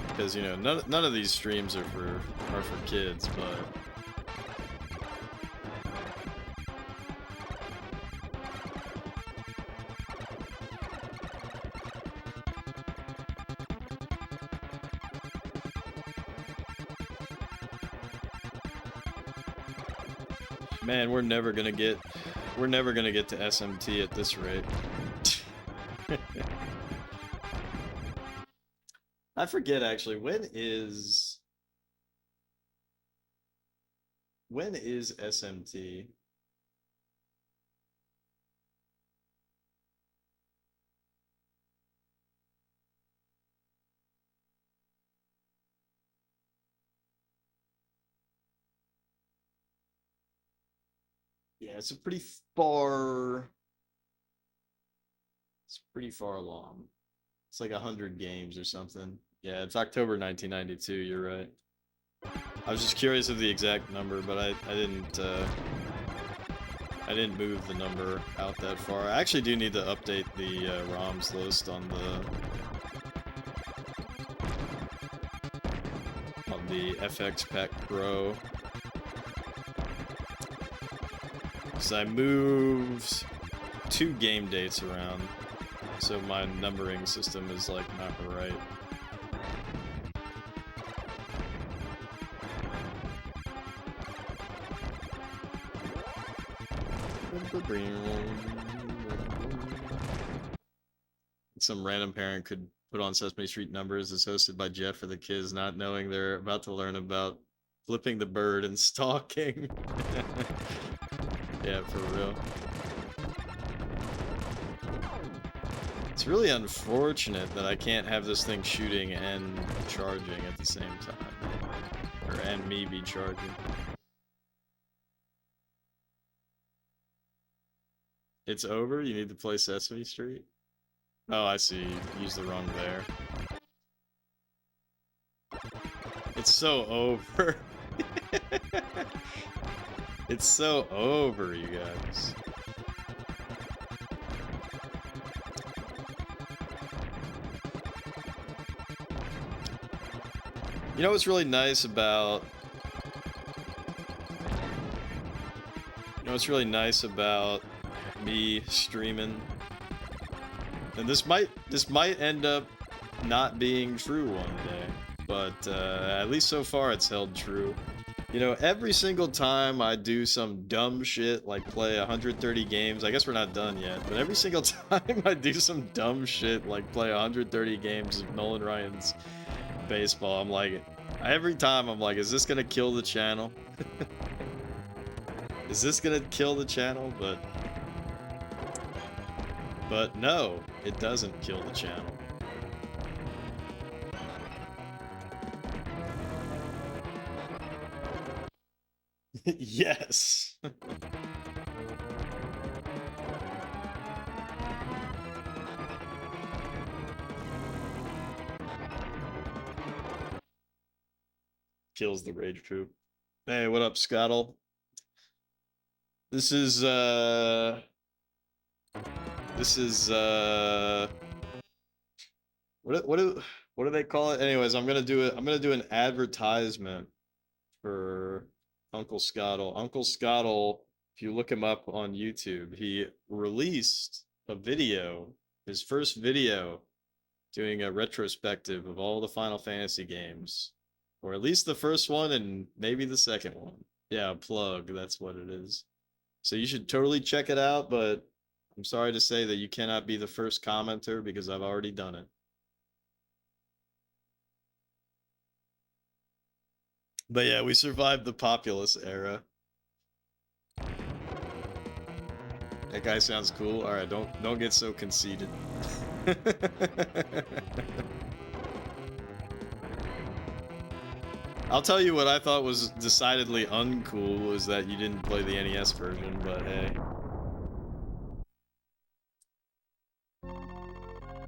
Speaker 1: Because, you know, none of these streams are for kids, but... Man, we're never gonna get to SMT at this rate. I forget actually, when is SMT? Yeah, it's pretty far along. It's like 100 games or something. Yeah, it's October 1992, you're right. I was just curious of the exact number, but I didn't move the number out that far. I actually do need to update the ROMs list on the FX Pack Pro. Because I moved 2 game dates around, so my numbering system is like not right. Some random parent could put on Sesame Street Numbers is hosted by Jeff for the kids, not knowing they're about to learn about flipping the bird and stalking. Yeah, for real. It's really unfortunate that I can't have this thing shooting and charging at the same time. And me be charging. It's over? You need to play Sesame Street? Oh, I see. You used the wrong there. It's so over. It's so over, you guys. You know what's really nice about... me streaming? And this might end up not being true one day, but at least so far it's held true. You know, every single time I do some dumb shit, like play 130 games, I guess we're not done yet, but every single time I do some dumb shit, like play 130 games of Nolan Ryan's baseball, I'm like, every time I'm like, is this gonna kill the channel? Is this gonna kill the channel? But no, it doesn't kill the channel. Yes. Kills the rage troop. Hey, what up, Scottle? This is what do they call it? Anyways, I'm gonna do it. I'm gonna do an advertisement for Uncle Scottle. Uncle Scottle, if you look him up on YouTube, he released a video, his first video, doing a retrospective of all the Final Fantasy games. Or at least the first one and maybe the second one. Yeah, plug, that's what it is. So you should totally check it out, but I'm sorry to say that you cannot be the first commenter because I've already done it. But yeah, we survived the populous era. That guy sounds cool. All right, don't get so conceited. I'll tell you what I thought was decidedly uncool was that you didn't play the NES version, but hey.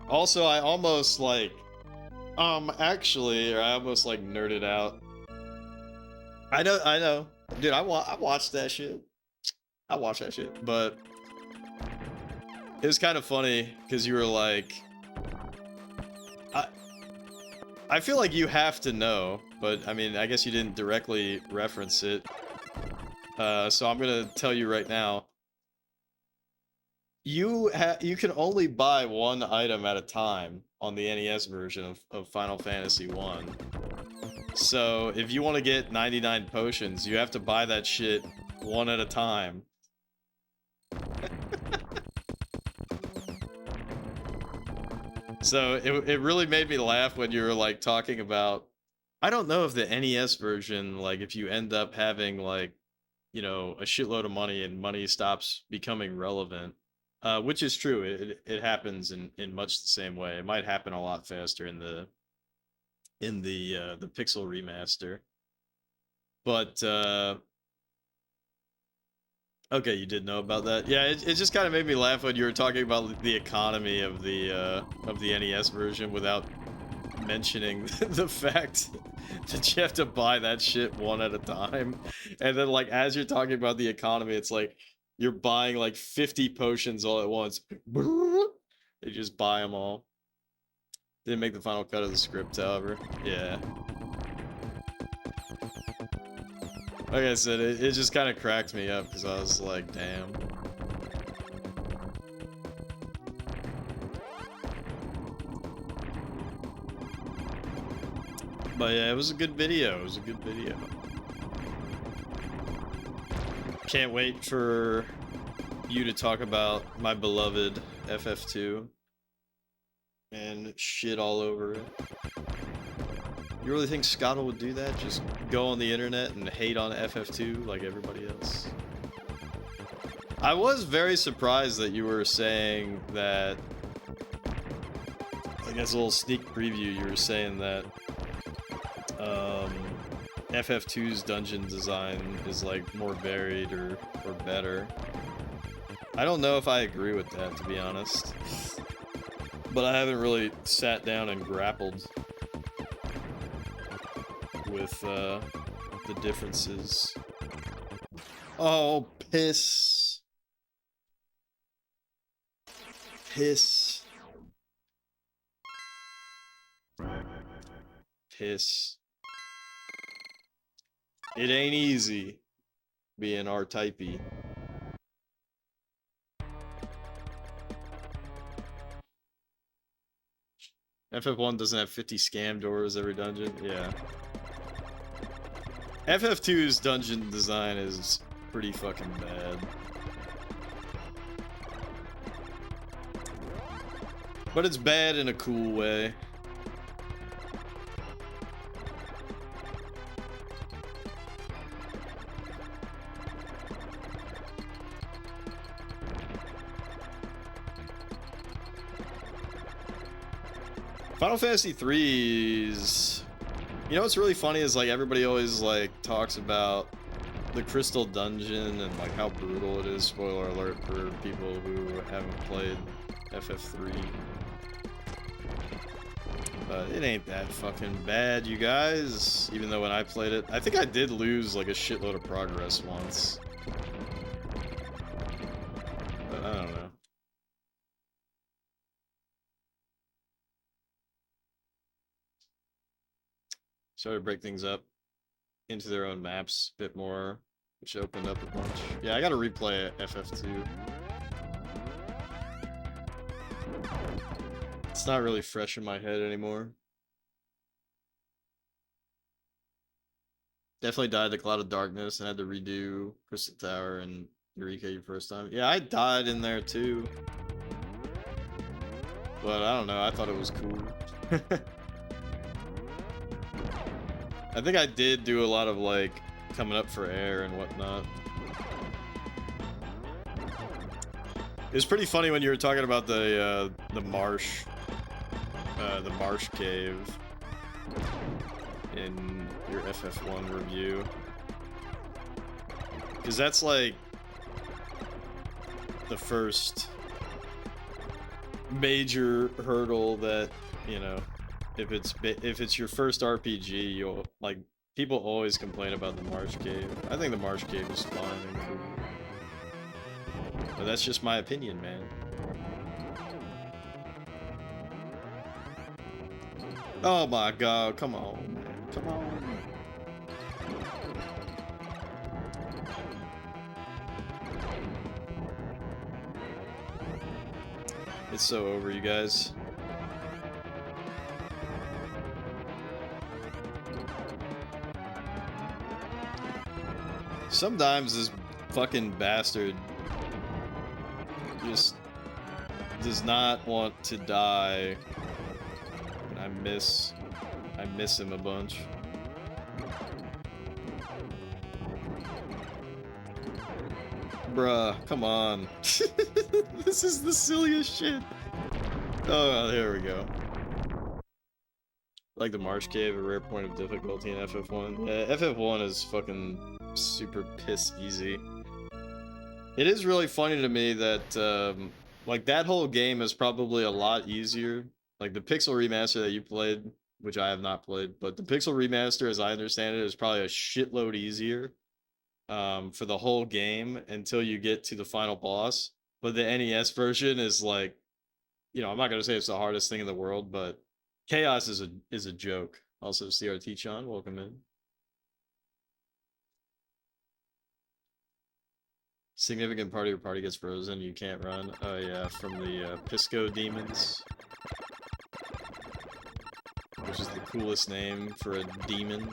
Speaker 1: Also, I almost like, actually, or I almost like nerded out. I know. Dude, I watched that shit. I watched that shit, but it was kind of funny because you were like, I feel like you have to know, but I mean, I guess you didn't directly reference it. So I'm gonna tell you right now. You can only buy one item at a time on the NES version of Final Fantasy 1. So if you want to get 99 potions, you have to buy that shit one at a time. So it really made me laugh when you were like talking about, I don't know if the NES version, like if you end up having like, you know, a shitload of money and money stops becoming relevant, which is true. It happens in much the same way. It might happen a lot faster in the Pixel remaster. But okay, you did know about that. Yeah, it just kind of made me laugh when you were talking about the economy of the NES version without mentioning the fact that you have to buy that shit one at a time. And then like as you're talking about the economy, it's like you're buying like 50 potions all at once. You just buy them all. Didn't make the final cut of the script, however. Yeah. Like I said, it just kind of cracked me up because I was like, damn. But yeah, it was a good video. It was a good video. Can't wait for you to talk about my beloved FF2 and shit all over it. You really think Scottle would do that? Just go on the internet and hate on FF2 like everybody else? I was very surprised that you were saying that, I guess a little sneak preview, you were saying that FF2's dungeon design is like more varied or better. I don't know if I agree with that, to be honest. But I haven't really sat down and grappled with the differences. Oh, piss. Piss. Piss. It ain't easy being R-typey. FF1 doesn't have 50 scam doors every dungeon? Yeah. FF2's dungeon design is pretty fucking bad. But it's bad in a cool way. Final Fantasy 3's... You know what's really funny is like everybody always like talks about the Crystal Dungeon and like how brutal it is. Spoiler alert for people who haven't played FF3. But it ain't that fucking bad, you guys. Even though when I played it, I think I did lose like a shitload of progress once. But I don't know. Started to break things up into their own maps a bit more, which opened up a bunch. Yeah, I gotta replay FF2. It's not really fresh in my head anymore. Definitely died the Cloud of Darkness and had to redo Crystal Tower and Eureka your first time. Yeah, I died in there too. But I don't know, I thought it was cool. I think I did do a lot of like coming up for air and whatnot. It was pretty funny when you were talking about the marsh cave in your FF1 review, because that's like the first major hurdle that, you know, if it's your first RPG, you'll like, people always complain about the marsh cave. I think the marsh cave is fine and cool. But that's just my opinion, man. Oh my god, come on, man. Come on. It's so over, you guys. Sometimes this fucking bastard just does not want to die. And I miss him a bunch. Bruh, come on. This is the silliest shit. Oh, there we go. Like the Marsh Cave, a rare point of difficulty in FF1. Yeah, FF1 is fucking super piss easy. It is really funny to me that, like, that whole game is probably a lot easier. Like, the Pixel Remaster that you played, which I have not played, but the Pixel Remaster, as I understand it, is probably a shitload easier for the whole game until you get to the final boss. But the NES version is like, you know, I'm not going to say it's the hardest thing in the world, but Chaos is a joke. Also, CRT Chan, welcome in. Significant part of your party gets frozen, you can't run. Oh yeah, from the Pisco Demons. Which is the coolest name for a demon.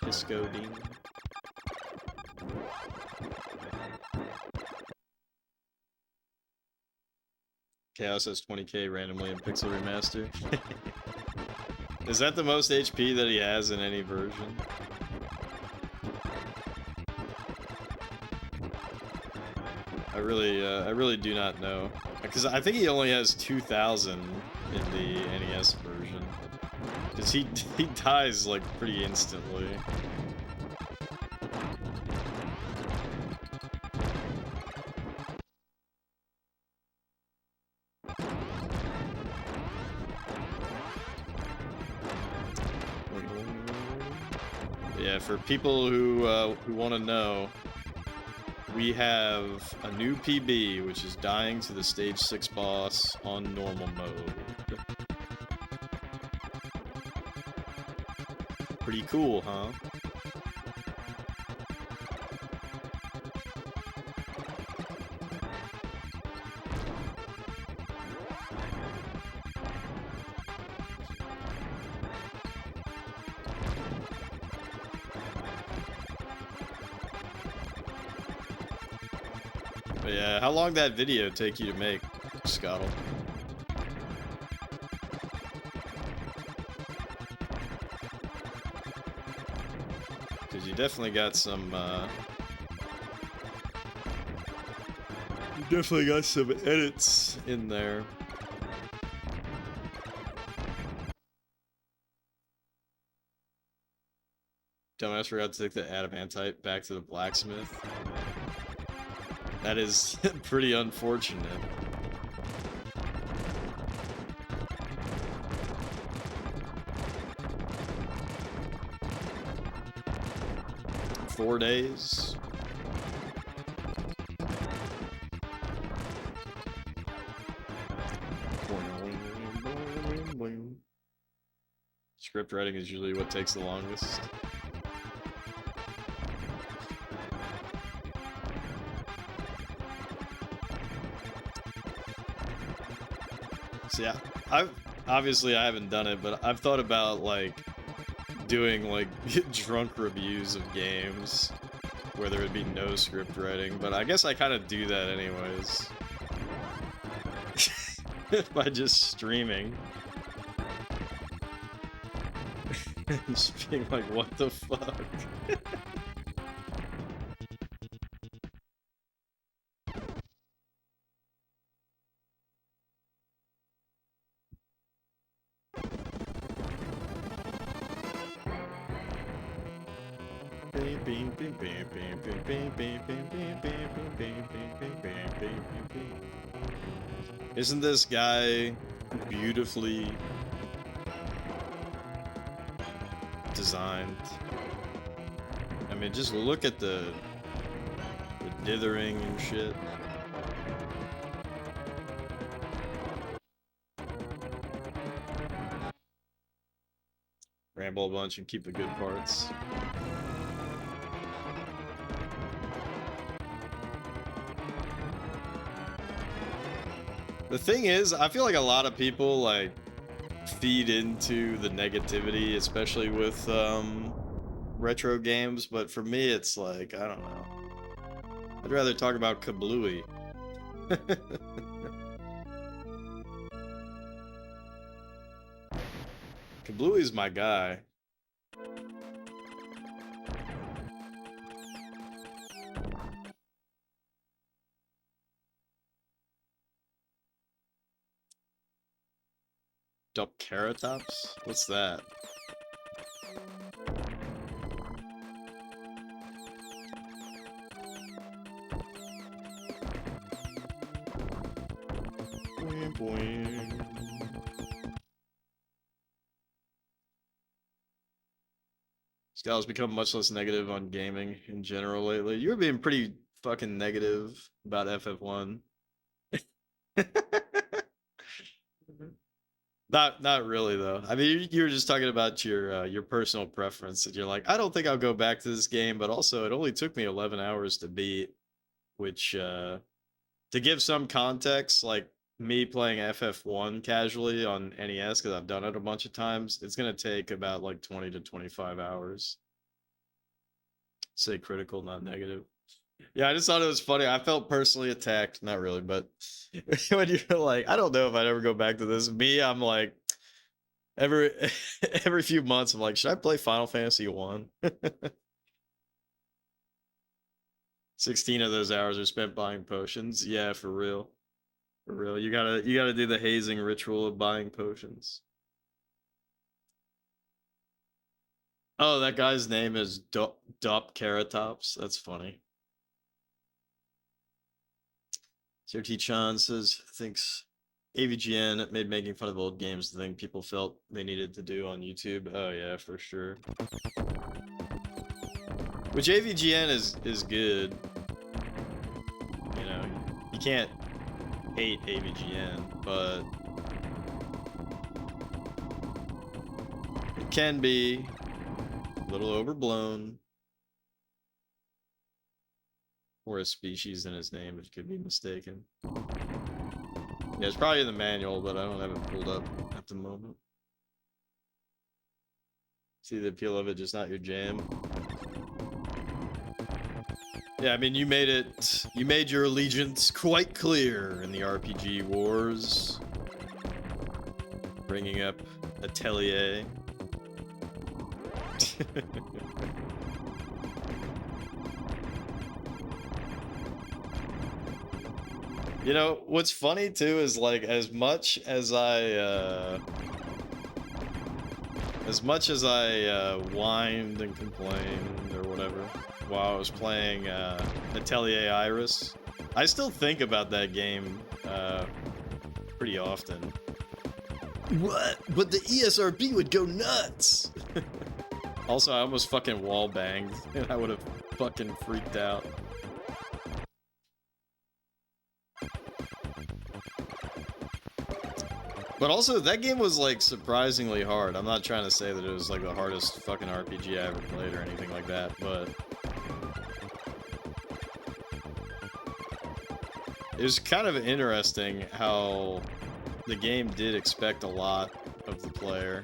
Speaker 1: Pisco Demon. Chaos has 20k randomly in Pixel Remaster. Is that the most HP that he has in any version? I really do not know. Because I think he only has 2,000 in the NES version. Because he dies, like, pretty instantly. Yeah, for people who want to know, we have a new PB, which is dying to the stage 6 boss on normal mode. Pretty cool, huh? But yeah, how long did that video take you to make, Scottle? Because you definitely got some, you definitely got some edits in there. Dumbass forgot to take the adamantite back to the blacksmith. That is pretty unfortunate. Four days. Script writing is usually what takes the longest. So yeah, obviously I haven't done it, but I've thought about like doing like drunk reviews of games where there would be no script writing, but I guess I kind of do that anyways. By just streaming. Just being like, what the fuck? Isn't this guy beautifully designed? I mean, just look at the dithering and shit. Ramble a bunch and keep the good parts. The thing is, I feel like a lot of people like feed into the negativity, especially with retro games, but for me it's like, I don't know. I'd rather talk about Kablooey. Kablooey's my guy. Dupcaratops? What's that? Boing, boing. Scala's become much less negative on gaming in general lately. You're being pretty fucking negative about FF1. Not really though. I mean, you were just talking about your personal preference, and you're like, I don't think I'll go back to this game, but also it only took me 11 hours to beat, which to give some context, like me playing FF1 casually on NES because I've done it a bunch of times, it's gonna take about like 20 to 25 hours. Say critical, not negative. Yeah, I just thought it was funny. I felt personally attacked. Not really, but when you're like, I don't know if I'd ever go back to this. Me, I'm like, every few months, I'm like, should I play Final Fantasy 1? 16 of those hours are spent buying potions. Yeah, for real. For real. You gotta do the hazing ritual of buying potions. Oh, that guy's name is Dupcaratops. That's funny. CRT Chan says, thinks AVGN made making fun of old games the thing people felt they needed to do on YouTube. Oh yeah, for sure. Which AVGN is good. You know, you can't hate AVGN, but it can be a little overblown. Or a species in his name, it could be mistaken. Yeah, it's probably in the manual, but I don't have it pulled up at the moment. See the appeal of it, just not your jam. Yeah, I mean, you made your allegiance quite clear in the RPG wars. Bringing up Atelier. You know, what's funny too is like as much as I as much as I whined and complained or whatever while I was playing Atelier Iris, I still think about that game pretty often. What? But the ESRB would go nuts! Also, I almost fucking wall banged, and I would have fucking freaked out. But also, that game was, like, surprisingly hard. I'm not trying to say that it was, like, the hardest fucking RPG I ever played or anything like that, but... it was kind of interesting how the game did expect a lot of the player.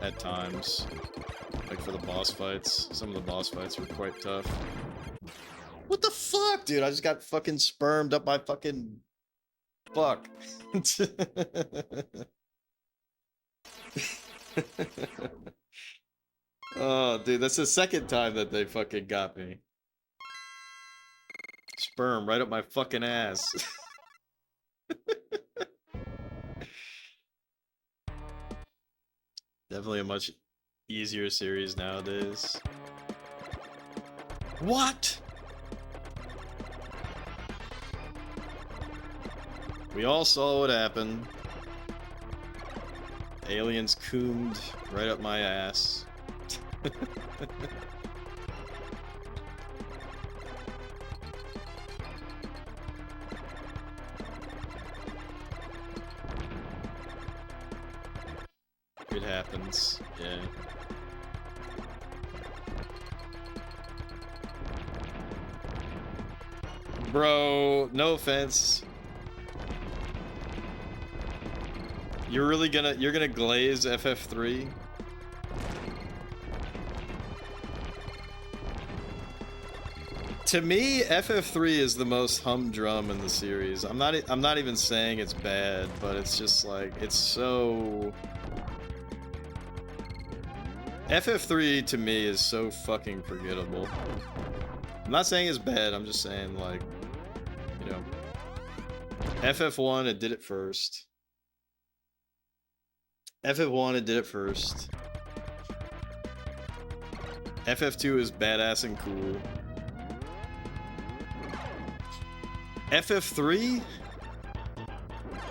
Speaker 1: At times. Like, for the boss fights. Some of the boss fights were quite tough. What the fuck, dude? I just got fucking spermed up my fucking... Fuck. Oh, dude, that's the second time that they fucking got me. Sperm right up my fucking ass. Definitely a much easier series nowadays. What? We all saw what happened. Aliens coomed right up my ass. It happens, yeah. Bro, no offense. You're gonna glaze FF3? To me, FF3 is the most humdrum in the series. I'm not even saying it's bad, but it's just like it's so FF3 to me is so fucking forgettable. I'm not saying it's bad, I'm just saying, like, you know, FF1, it did it first. FF1, it did it first. FF2 is badass and cool. FF3?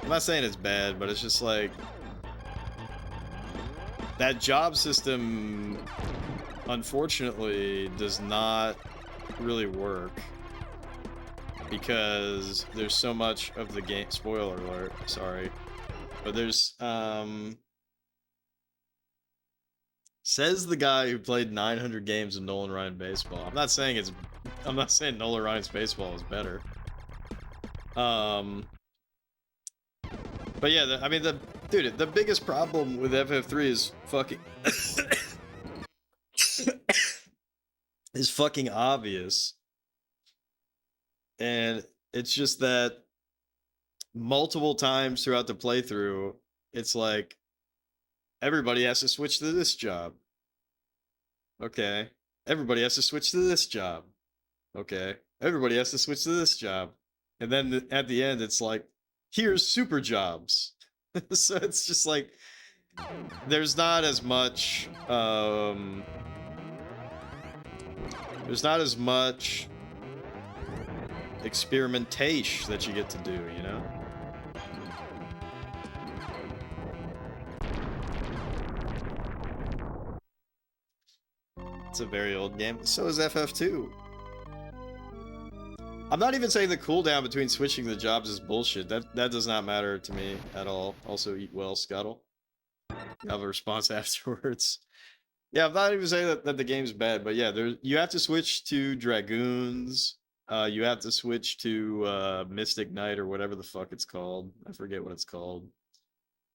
Speaker 1: I'm not saying it's bad, but it's just like... that job system, unfortunately, does not really work. Because there's so much of the game... spoiler alert, sorry. But there's, says the guy who played 900 games of Nolan Ryan baseball. I'm not saying Nolan Ryan's baseball is better. But yeah, I mean, dude, the biggest problem with FF3 is fucking is fucking obvious. And it's just that multiple times throughout the playthrough, it's like everybody has to switch to this job. Okay. Everybody has to switch to this job. Okay. Everybody has to switch to this job. And then at the end, it's like, here's super jobs. So it's just like, there's not as much, experimentation that you get to do, you know? It's a very old game. So is FF2. I'm not even saying the cooldown between switching the jobs is bullshit. That does not matter to me at all. Also, eat well, Scuttle. I have a response afterwards. Yeah, I'm not even saying that the game's bad, but yeah, you have to switch to Dragoons. You have to switch to Mystic Knight or whatever the fuck it's called. I forget what it's called.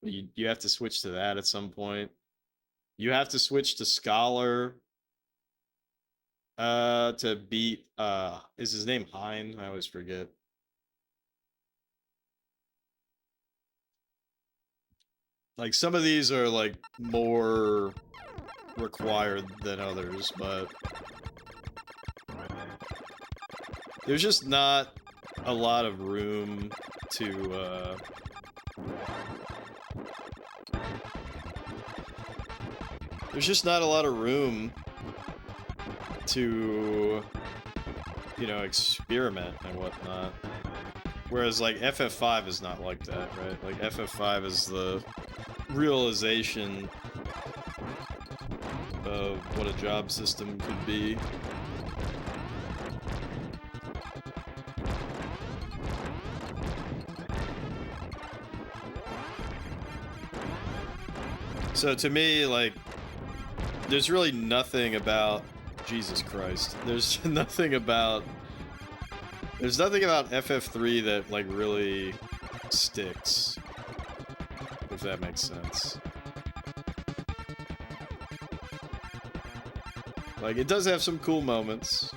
Speaker 1: You have to switch to that at some point. You have to switch to Scholar. To beat, is his name Hein? I always forget. Like, some of these are, like, more required than others, but there's just not a lot of room to, there's just not a lot of room to, you know, experiment and whatnot. Whereas, like, FF5 is not like that, right? Like, FF5 is the realization of what a job system could be. So to me, like, there's really nothing about Jesus Christ. There's nothing about FF3 that, like, really sticks, if that makes sense. Like, it does have some cool moments.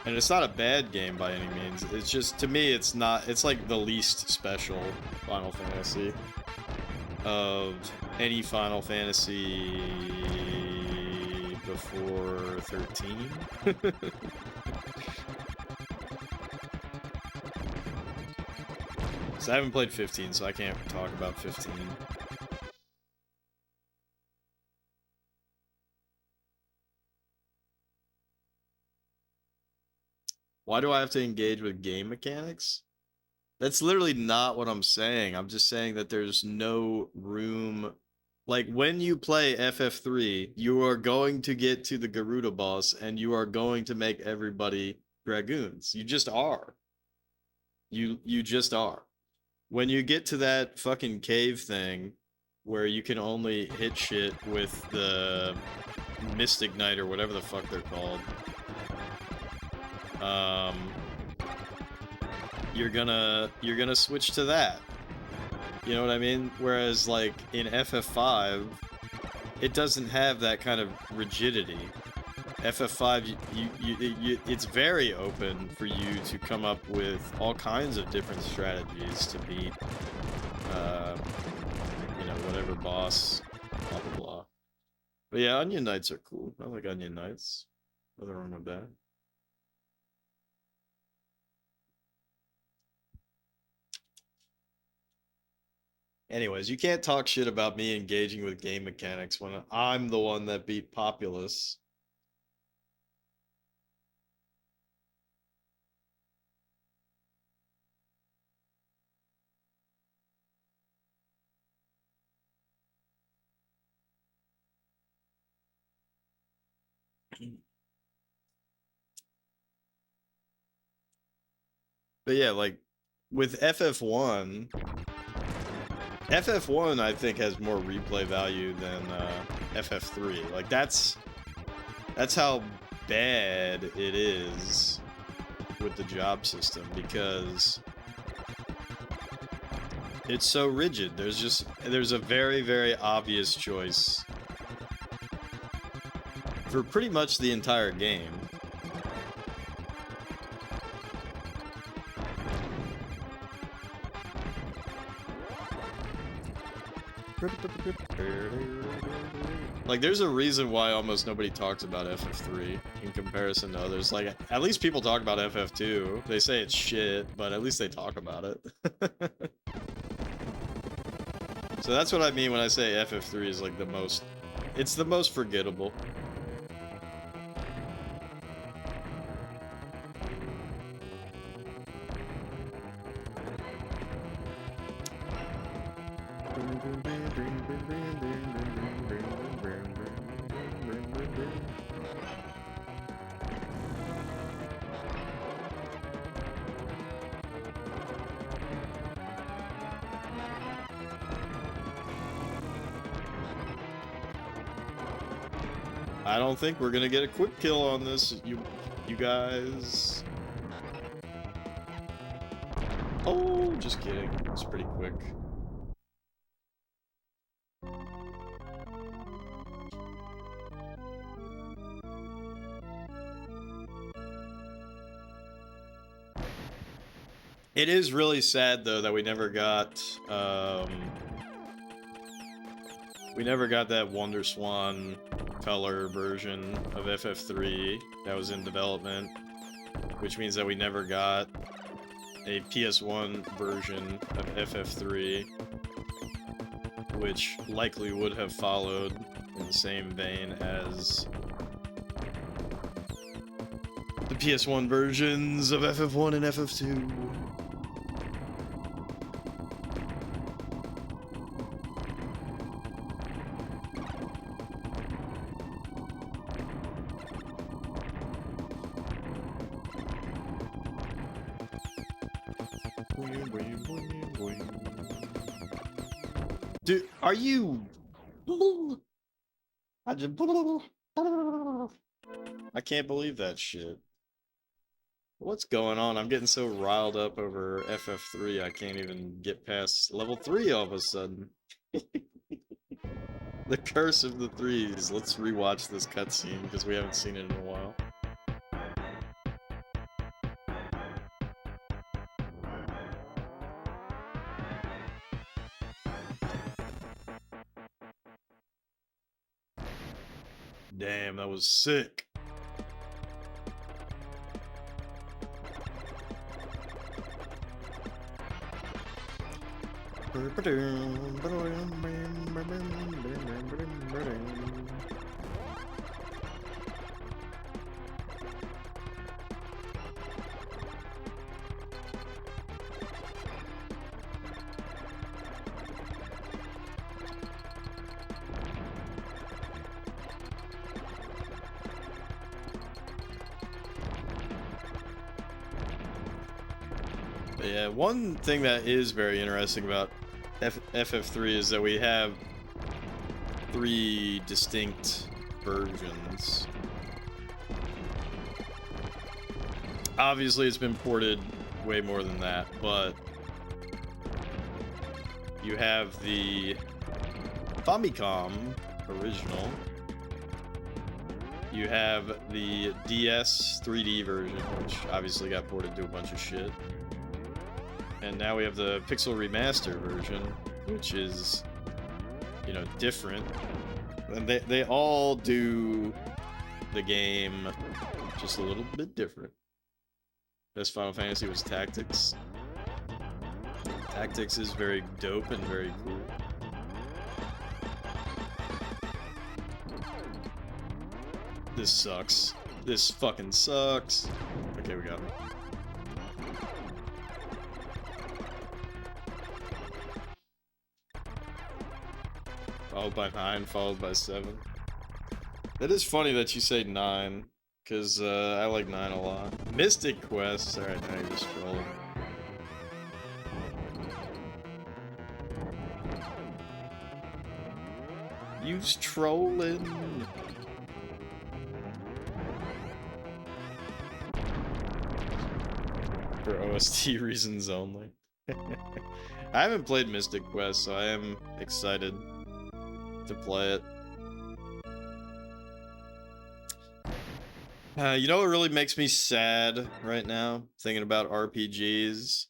Speaker 1: And it's not a bad game by any means. It's just, to me, it's not, it's like the least special Final Fantasy of any Final Fantasy before 13. So I haven't played 15, so I can't talk about 15. Why do I have to engage with game mechanics? That's literally not what I'm saying. I'm just saying that there's no room. Like, when you play FF3, you are going to get to the Garuda boss, and you are going to make everybody dragoons. You just are. You just are. When you get to that fucking cave thing, where you can only hit shit with the Mystic Knight or whatever the fuck they're called, you're gonna switch to that. You know what I mean? Whereas, like, in FF5, it doesn't have that kind of rigidity. FF5, it's very open for you to come up with all kinds of different strategies to beat, you know, whatever boss, blah blah blah. But yeah, Onion Knights are cool. I like Onion Knights. Nothing wrong with that. Anyways, you can't talk shit about me engaging with game mechanics when I'm the one that beat Populous. But yeah, like, with FF1, I think has more replay value than FF3. Like, that's how bad it is with the job system, because it's so rigid. There's a very, very obvious choice for pretty much the entire game. Like, there's a reason why almost nobody talks about FF3 in comparison to others. Like, at least people talk about FF2. They say it's shit, but at least they talk about it. So that's what I mean when I say FF3 is like it's the most forgettable. I don't think we're gonna get a quick kill on this, you guys. Oh, just kidding. It's pretty quick. It is really sad, though, that we never got that Wonder Swan color version of FF3 that was in development, which means that we never got a PS1 version of FF3 which likely would have followed in the same vein as the PS1 versions of FF1 and FF2. Dude, are you... I can't believe that shit. What's going on? I'm getting so riled up over FF3, I can't even get past level 3 all of a sudden. The curse of the threes. Let's rewatch this cutscene, because we haven't seen it in a while. Damn, that was sick. But yeah, one thing that is very interesting about FF3 is that we have 3 distinct versions. Obviously, it's been ported way more than that, but you have the Famicom original. You have the DS 3D version, which obviously got ported to a bunch of shit. And now we have the Pixel Remaster version, which is, you know, different. And they all do the game just a little bit different. Best Final Fantasy was Tactics. Tactics is very dope and very cool. This sucks. This fucking sucks. Okay, we got it. Followed by 9, followed by 7. That is funny that you say 9, because I like 9 a lot. Mystic Quest. Alright, now you're just trolling. You's trolling. For OST reasons only. I haven't played Mystic Quest, so I am excited to play it. You know what really makes me sad right now, thinking about RPGs?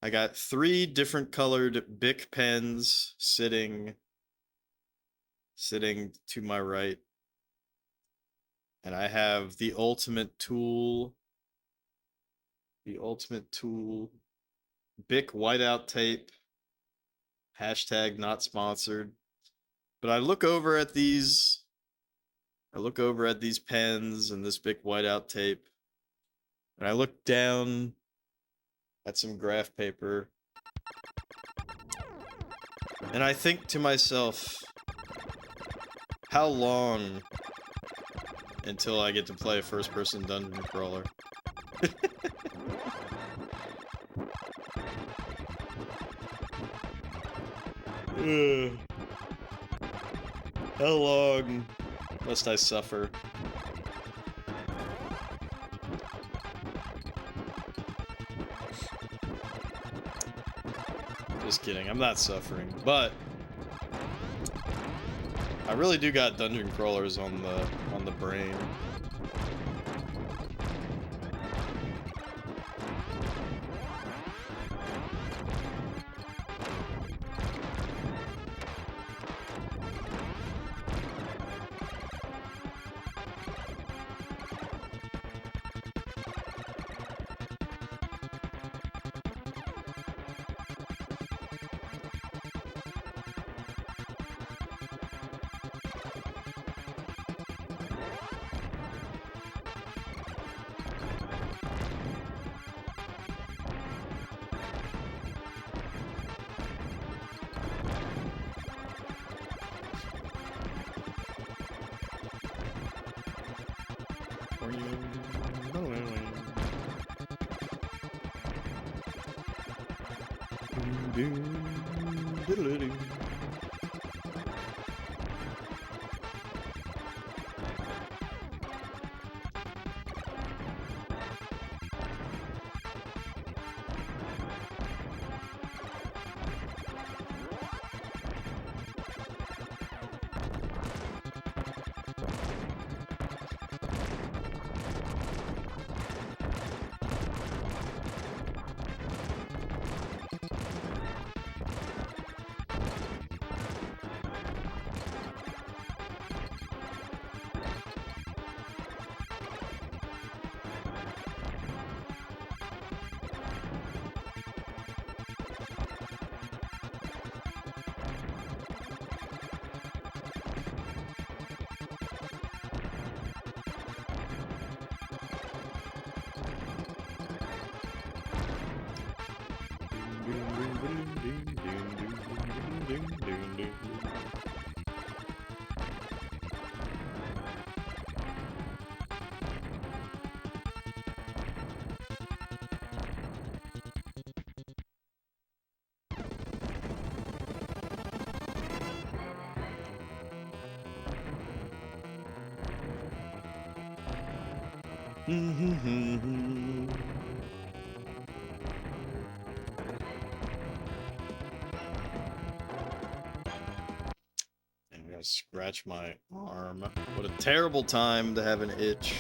Speaker 1: I got 3 different colored Bic pens sitting to my right. And I have the ultimate tool. Bic whiteout tape. Hashtag not sponsored. But I look over at these pens and this Bic whiteout tape. And I look down at some graph paper. And I think to myself, how long until I get to play a first-person dungeon crawler? How long must I suffer? Just kidding, I'm not suffering, but I really do got dungeon crawlers on the brain. I'm gonna scratch my arm. What a terrible time to have an itch.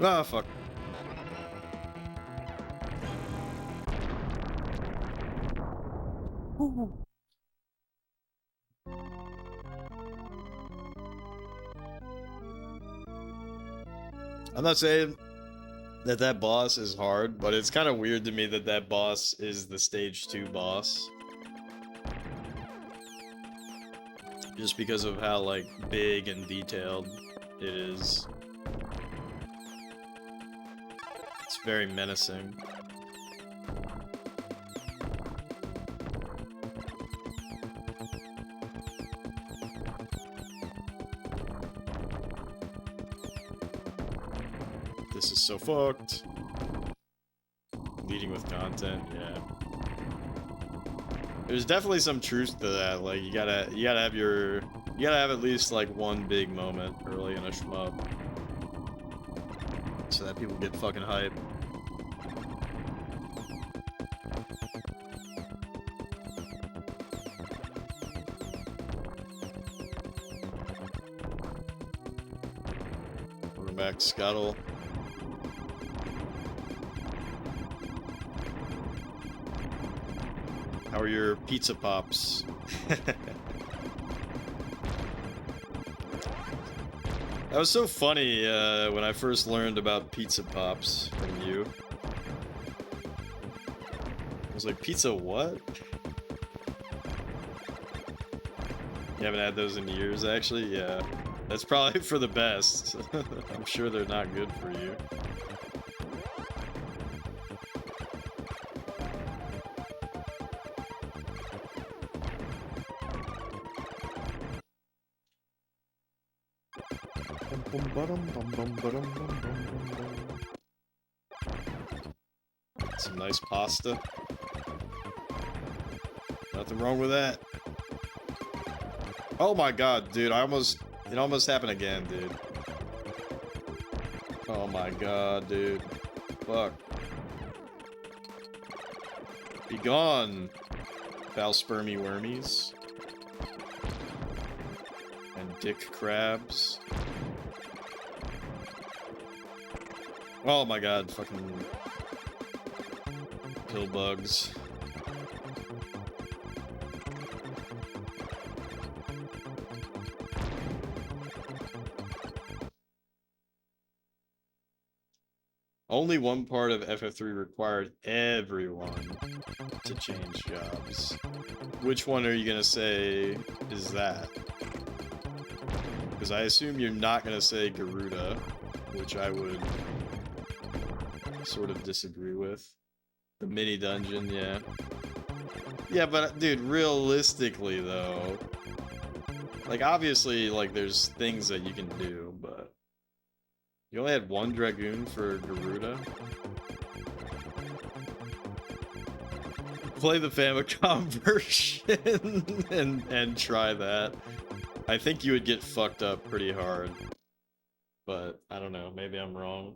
Speaker 1: Ah, fuck. I'm not saying that boss is hard, but it's kind of weird to me that boss is the stage 2 boss. Just because of how, like, big and detailed it is. It's very menacing. This is so fucked. Leading with content, yeah. There's definitely some truth to that. Like, you gotta have at least like one big moment early in a shmup, so that people get fucking hype. Welcome back, Scuttle. How are your pizza pops? That was so funny when I first learned about pizza pops from you. I was like, pizza what? You haven't had those in years, actually? Yeah. That's probably for the best. I'm sure they're not good for you. Some nice pasta. Nothing wrong with that. Oh my god, dude, it almost happened again, dude. Oh my god, dude. Fuck. Be gone, foul spermy wormies. And dick crabs. Oh my god, fucking pill bugs. Only one part of FF3 required everyone to change jobs. Which one are you gonna say is that? Because I assume you're not gonna say Garuda, which I would sort of disagree with. The mini dungeon, yeah. Yeah, but dude, realistically though, like obviously like there's things that you can do, but you only had one Dragoon for Garuda? Play the Famicom version and try that. I think you would get fucked up pretty hard. But I don't know, maybe I'm wrong.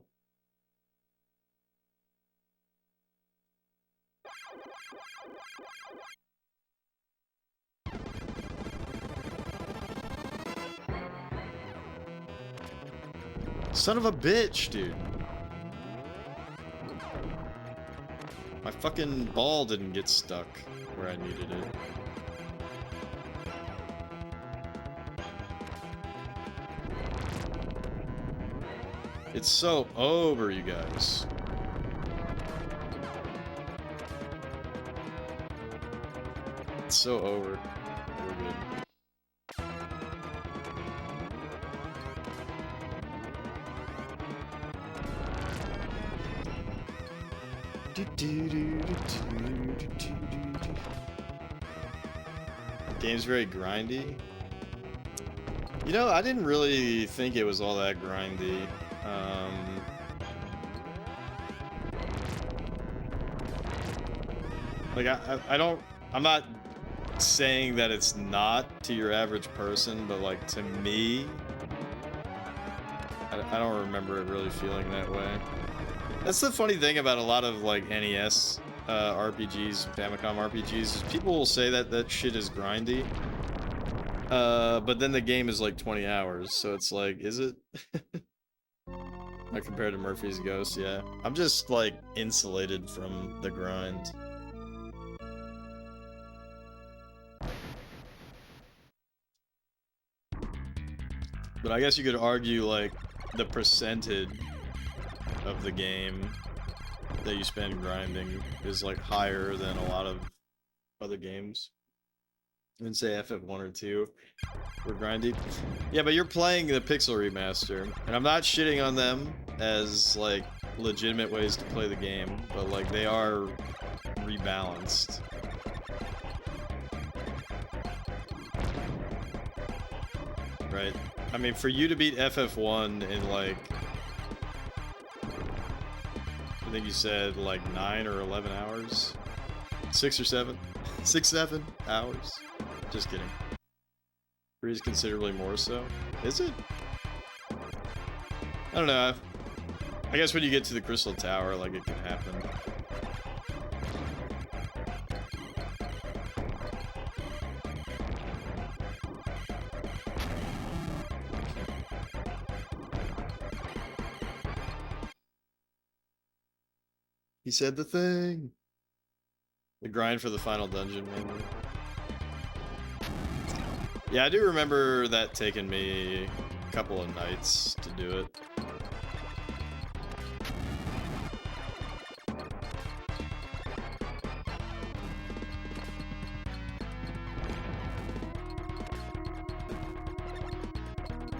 Speaker 1: Son of a bitch, dude. My fucking ball didn't get stuck where I needed it. It's so over, you guys. It's so over. We're good. Game's very grindy. You know, I didn't really think it was all that grindy. Like I'm not saying that it's not to your average person, but like to me, I don't remember it really feeling that way. That's the funny thing about a lot of like NES RPGs, Famicom RPGs, is people will say that that shit is grindy. But then the game is like 20 hours, so it's like, is it? Like compared to Murphy's Ghost, yeah. I'm just like insulated from the grind. But I guess you could argue like the percentage of the game that you spend grinding is like higher than a lot of other games. I wouldn't say FF1 or 2 were grindy. Yeah, but you're playing the Pixel Remaster, and I'm not shitting on them as like legitimate ways to play the game, but like they are rebalanced. Right? I mean, for you to beat FF1 in like, I think you said like 9 or 11 hours? 6 or 7? 6, 7 hours? Just kidding. 3 is considerably more so. Is it? I don't know. I guess when you get to the Crystal Tower, like, it can happen. He said the thing. The grind for the final dungeon, maybe. Yeah, I do remember that taking me a couple of nights to do it.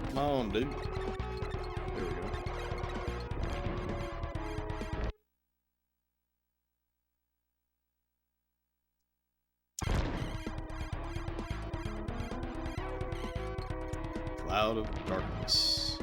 Speaker 1: Come on, dude. There we go. Cloud of darkness.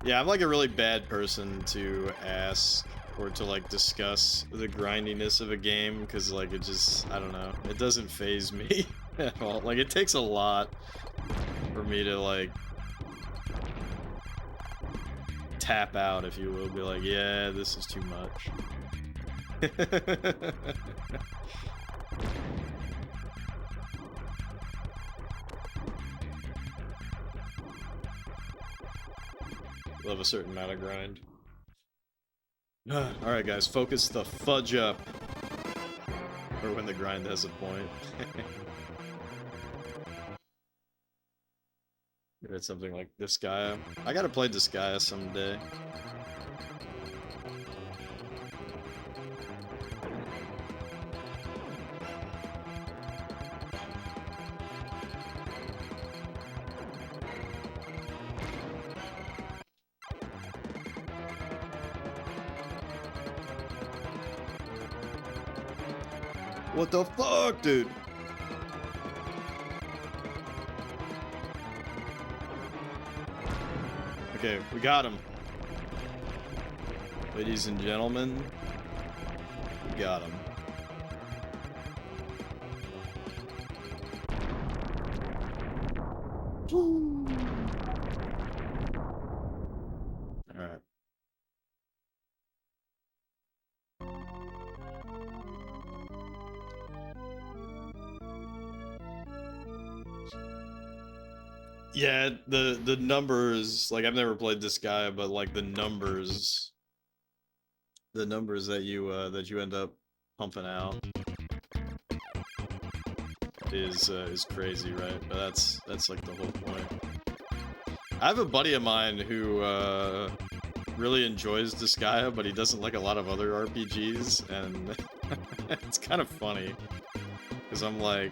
Speaker 1: Yeah, I'm like a really bad person to ask or to like discuss the grindiness of a game because like it just, I don't know, it doesn't faze me at all. Like it takes a lot for me to, like, tap out, if you will. Be like, yeah, this is too much. Love a certain amount of grind. Alright, guys, focus the fudge up. Or when the grind has a point. It's something like Disgaea. I gotta play Disgaea someday. What the fuck, dude? Okay, we got him. Ladies and gentlemen, we got him. Alright. Yeah, the numbers, like, I've never played this guy, but like the numbers that you end up pumping out is crazy, right? But that's like the whole point. I have a buddy of mine who really enjoys Disgaea, but he doesn't like a lot of other RPGs, and it's kind of funny because I'm like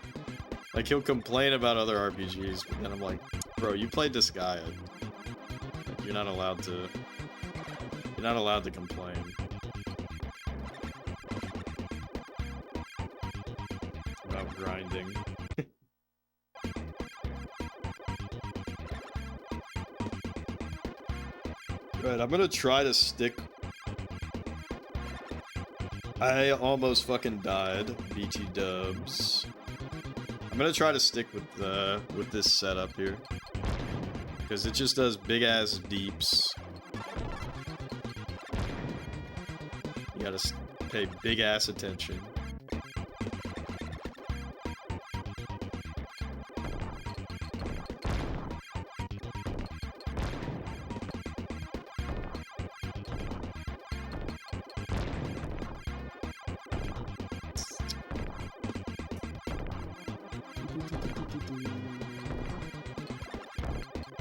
Speaker 1: he'll complain about other RPGs, but then I'm like, bro, you play Disgaea. Like, you're not allowed to complain. About grinding. Right, I'm gonna try to stick. I almost fucking died, BT dubs. I'm gonna try to stick with this setup here, because it just does big ass deeps. You gotta pay big ass attention.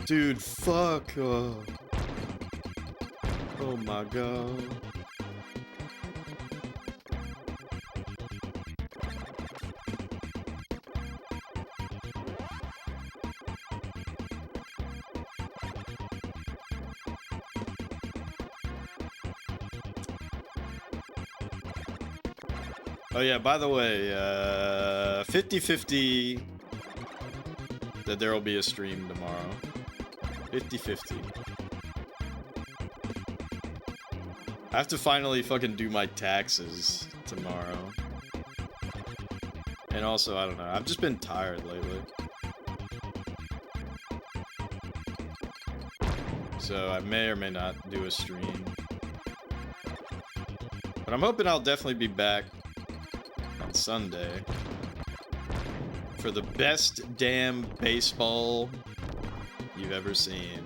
Speaker 1: Dude, fuck. Oh my god. Oh yeah, by the way, 50-50 that there will be a stream tomorrow. 50-50. I have to finally fucking do my taxes tomorrow. And also, I don't know, I've just been tired lately. So I may or may not do a stream. But I'm hoping I'll definitely be back on Sunday for the best damn baseball you've ever seen.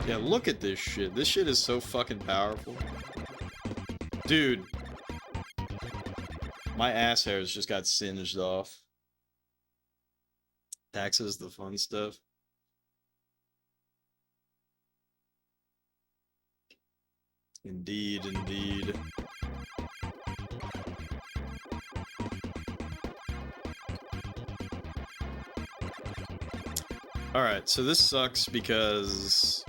Speaker 1: Yeah, look at this shit. This shit is so fucking powerful. Dude. My ass hairs just got singed off. Taxes, the fun stuff. Indeed, indeed. Alright, so this sucks because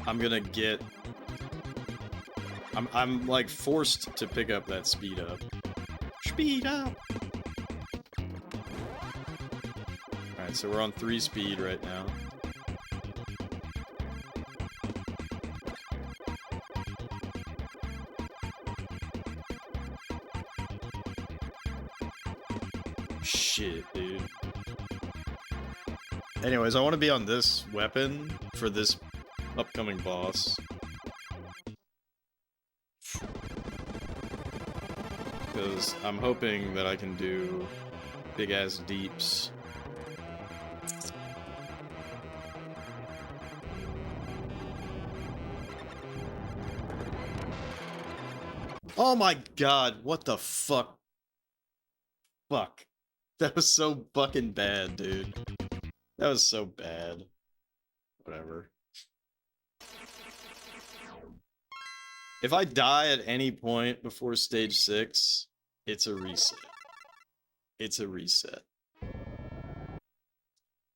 Speaker 1: I'm gonna get... I'm like forced to pick up that speed up. Speed up! Alright, so we're on 3 speed right now. shit, dude. Anyways, I want to be on this weapon for this upcoming boss. Because I'm hoping that I can do big-ass deeps. Oh my god, what the fuck? Fuck. That was so fucking bad, dude. That was so bad. Whatever. If I die at any point before stage 6, it's a reset. It's a reset.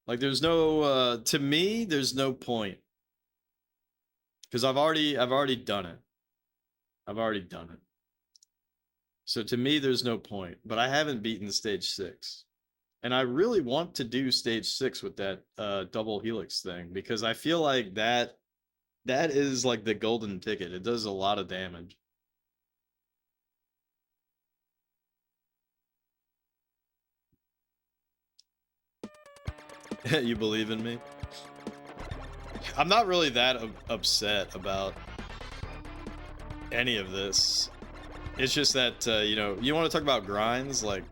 Speaker 1: Like, there's no, to me, there's no point. Because I've already done it. I've already done it. So to me, there's no point. But I haven't beaten stage 6. And I really want to do stage 6 with that double helix thing. Because I feel like that is like the golden ticket. It does a lot of damage. You believe in me? I'm not really that upset about any of this. It's just that, you know, you want to talk about grinds? Like,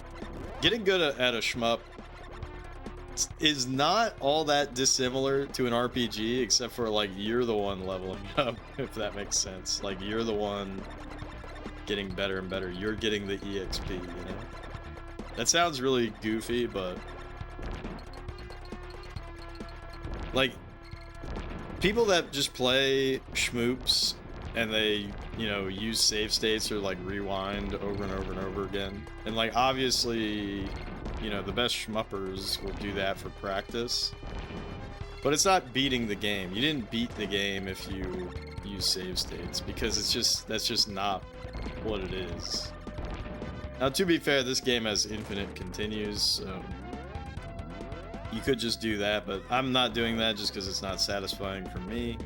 Speaker 1: getting good at a shmup is not all that dissimilar to an RPG, except for, like, you're the one leveling up, if that makes sense. Like, you're the one getting better and better. You're getting the EXP, you know? That sounds really goofy, but... like, people that just play shmoops and they, you know, use save states or, like, rewind over and over and over again. And, like, obviously, you know, the best shmuppers will do that for practice. But it's not beating the game. You didn't beat the game if you use save states, because it's just, that's just not what it is. Now, to be fair, this game has infinite continues, so... you could just do that, but I'm not doing that just because it's not satisfying for me.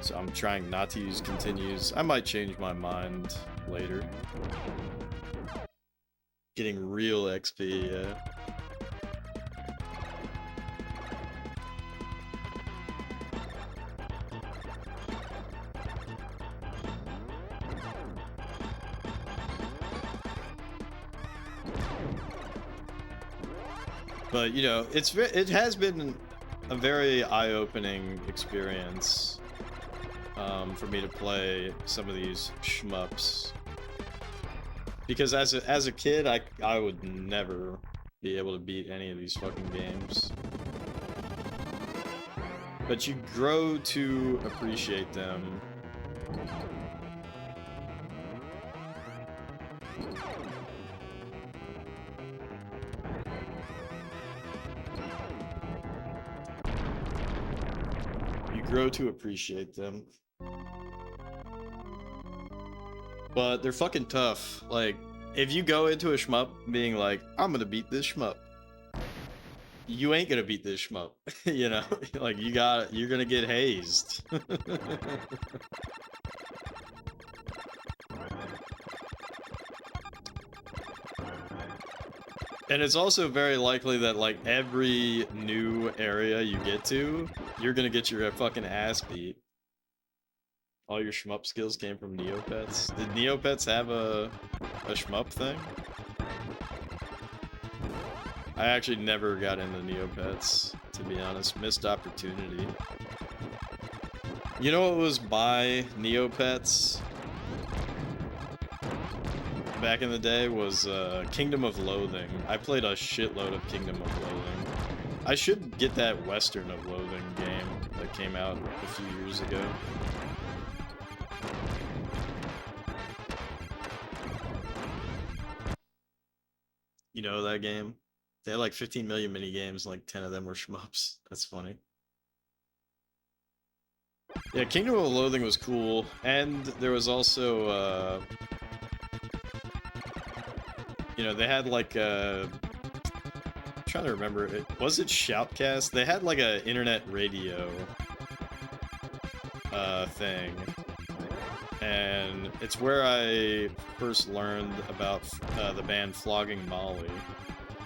Speaker 1: So I'm trying not to use continues. I might change my mind later. Getting real XP, yeah. But, you know, it has been a very eye-opening experience for me to play some of these shmups. Because as a kid, I would never be able to beat any of these fucking games. But you grow to appreciate them. Grow to appreciate them. But they're fucking tough. Like, if you go into a shmup being like, I'm gonna beat this shmup, you ain't gonna beat this shmup. You know? Like, you're gonna get hazed. And it's also very likely that, like, every new area you get to, you're gonna get your fucking ass beat. All your shmup skills came from Neopets. Did Neopets have a shmup thing? I actually never got into Neopets, to be honest. Missed opportunity. You know what was by Neopets back in the day was Kingdom of Loathing. I played a shitload of Kingdom of Loathing. I should get that Western of Loathing game that came out a few years ago. You know that game? They had like 15 million mini games, like 10 of them were shmups. That's funny. Yeah, Kingdom of Loathing was cool, and there was also you know, they had like I'm trying to remember, was it Shoutcast? They had like a internet radio thing and it's where I first learned about the band Flogging Molly.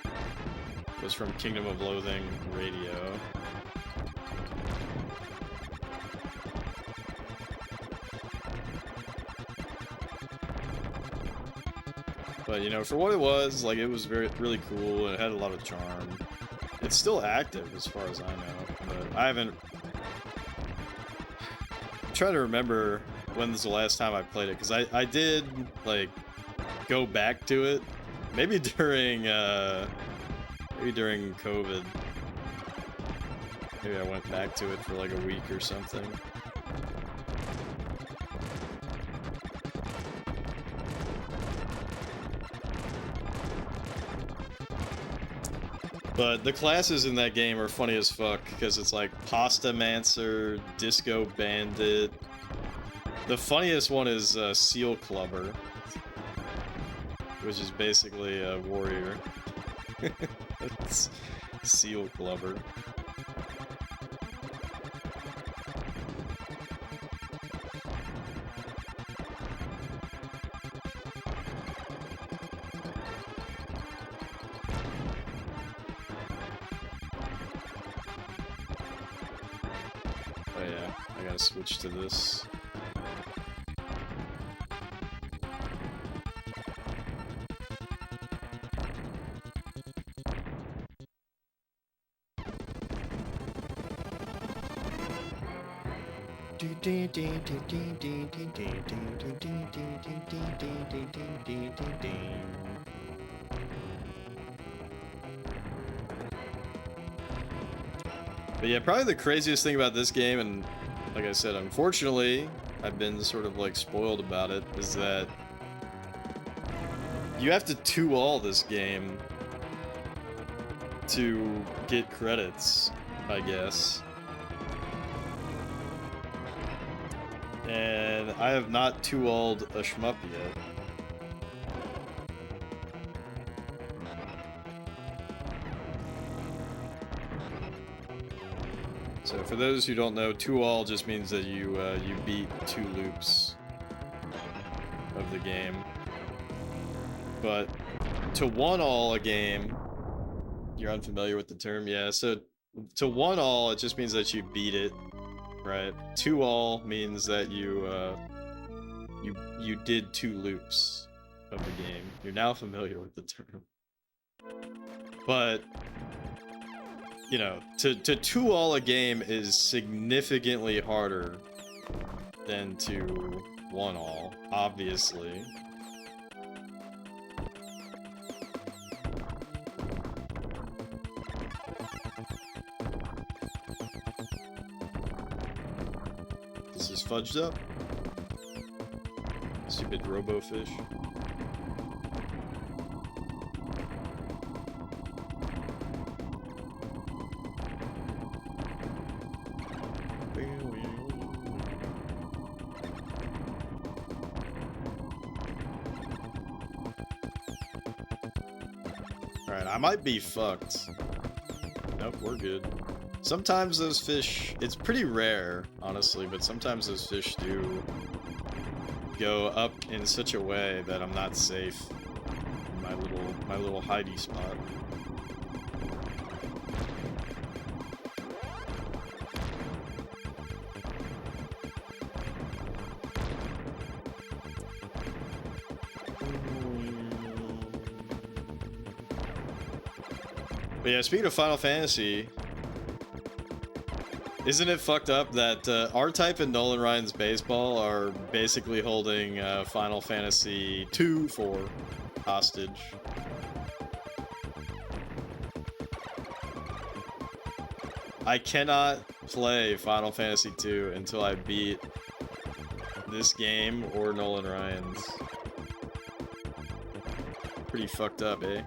Speaker 1: It was from Kingdom of Loathing Radio. But, you know, for what it was, like, it was really cool, and it had a lot of charm. It's still active, as far as I know, but I haven't... I'm trying to remember when's the last time I played it, because I did, like, go back to it, maybe during COVID. Maybe I went back to it for, like, a week or something. But the classes in that game are funny as fuck, because it's like Pasta Mancer, Disco Bandit. The funniest one is Seal Clubber, which is basically a warrior. It's Seal Clubber. Switch to this. But yeah, probably the craziest thing about this game, and like I said, unfortunately, I've been sort of like spoiled about it, is that you have to 2-all this game to get credits, I guess. And I have not 2-alled a shmup yet. So for those who don't know, 2-all just means that you beat 2 loops of the game. But to 1-all a game, you're unfamiliar with the term, yeah. So to 1-all, it just means that you beat it, right? 2-all means that you did 2 loops of the game. You're now familiar with the term. But you know, to 2-all a game is significantly harder than to 1-all, obviously. This is fudged up. Stupid robo-fish. Alright, I might be fucked. Nope, we're good. Sometimes those fish, it's pretty rare, honestly, but sometimes those fish do go up in such a way that I'm not safe in my little hidey spot. But yeah, speaking of Final Fantasy, isn't it fucked up that R-Type and Nolan Ryan's Baseball are basically holding Final Fantasy 2 for hostage? I cannot play Final Fantasy 2 until I beat this game or Nolan Ryan's. Pretty fucked up, eh?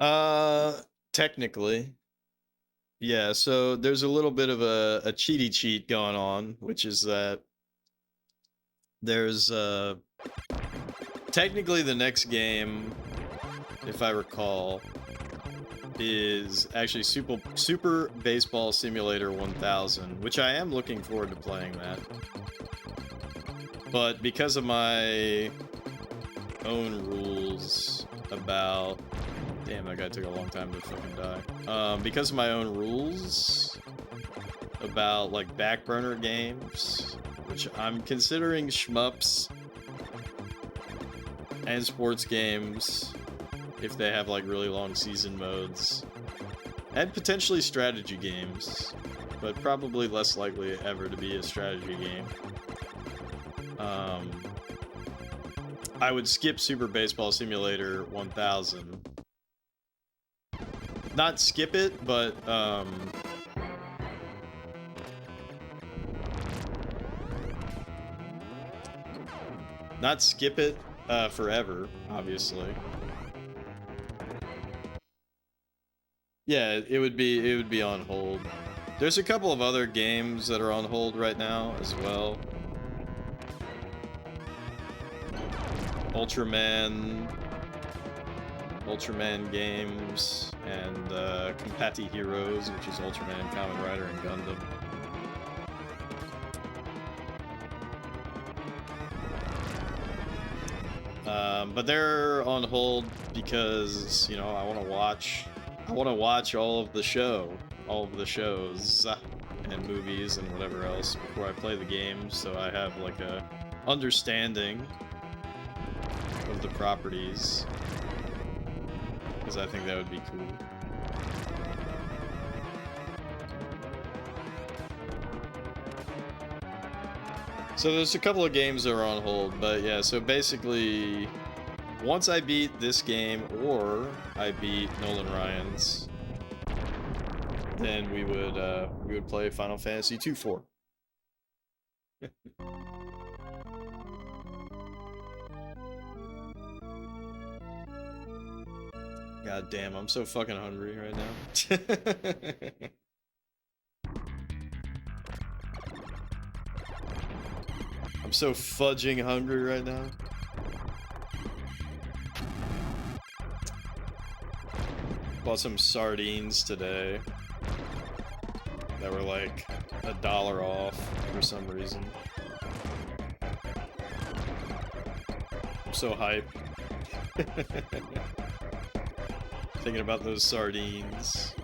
Speaker 1: Uh, technically, yeah. So there's a little bit of a cheaty cheat going on, which is that there's technically the next game, if I recall, is actually Super Baseball Simulator 1000, which I am looking forward to playing that. But because of my own rules about... Damn, that guy took a long time to fucking die. Because of my own rules about, like, back burner games, which I'm considering shmups and sports games, if they have, like, really long season modes, and potentially strategy games, but probably less likely ever to be a strategy game. I would skip Super Baseball Simulator 1000. Not skip it, but, not skip it, forever, obviously. Yeah, it would be on hold. There's a couple of other games that are on hold right now as well. Ultraman games, and Compati Heroes, which is Ultraman, Kamen Rider, and Gundam. But they're on hold because, you know, I want to watch all of the shows and movies and whatever else before I play the game, so I have like a understanding of the properties, because I think that would be cool. So there's a couple of games that are on hold, but yeah, so basically, once I beat this game, or I beat Nolan Ryan's, then we would play Final Fantasy 2-4. God damn, I'm so fucking hungry right now. I'm so fudging hungry right now. Bought some sardines today that were like $1 off for some reason. I'm so hyped. Thinking about those sardines.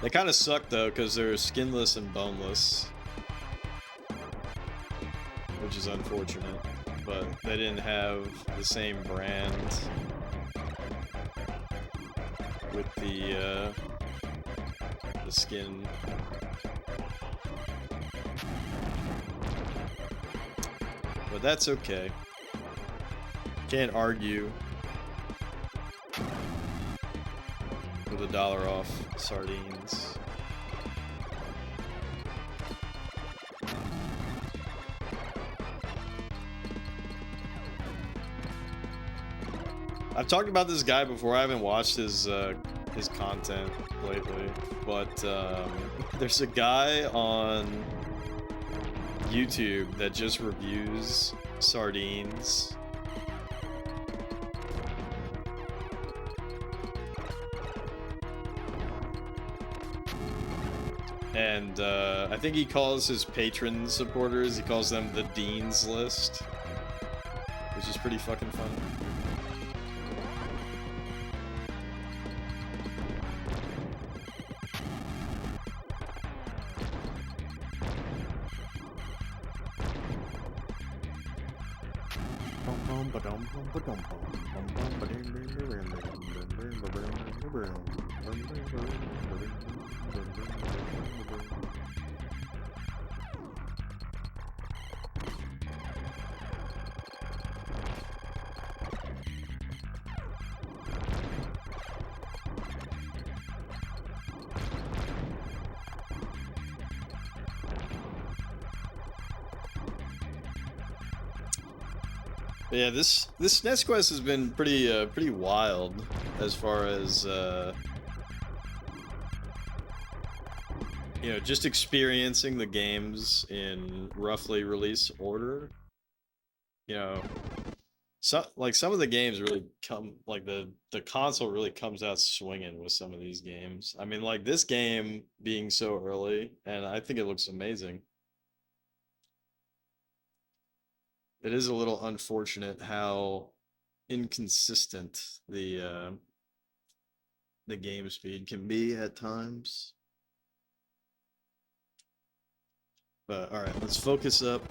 Speaker 1: They kind of suck though, because they're skinless and boneless, which is unfortunate. But they didn't have the same brand with the skin. But that's okay. Can't argue with $1 off sardines. I've talked about this guy before. I haven't watched his content lately, but there's a guy on YouTube that just reviews sardines. And I think he calls his patron supporters, he calls them the Dean's List, which is pretty fucking funny. But yeah, this SNES quest has been pretty wild as far as you know, just experiencing the games in roughly release order. You know, some of the games really come like the console really comes out swinging with some of these games. I mean, like this game being so early, and I think it looks amazing. It is a little unfortunate how inconsistent the game speed can be at times. But all right, let's focus up.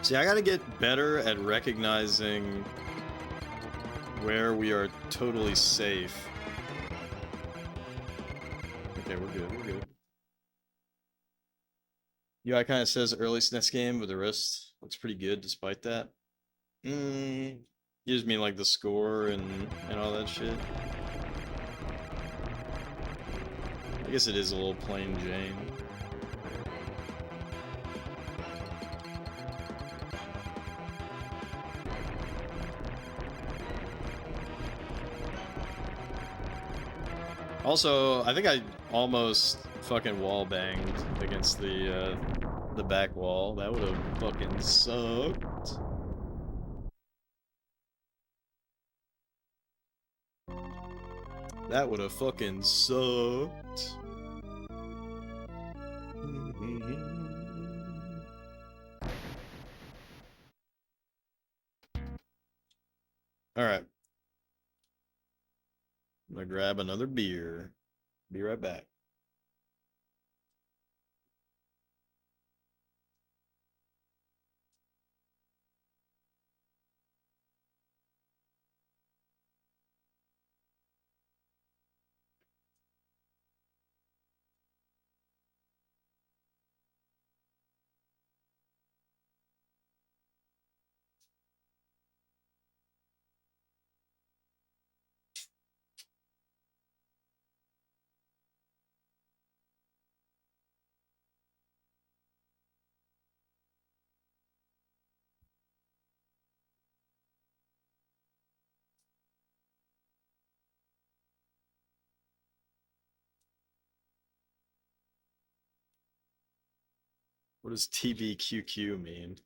Speaker 1: See, I gotta get better at recognizing where we are totally safe. Okay, we're good, we're good. UI kind of says early SNES game, but the rest looks pretty good despite that. You just mean like the score and all that shit? I guess it is a little plain Jane. Also, I think I almost fucking wall banged against the back wall. That would have fucking sucked. That would have fucking sucked. All right. I'm gonna grab another beer. Be right back. What does TVQQ mean?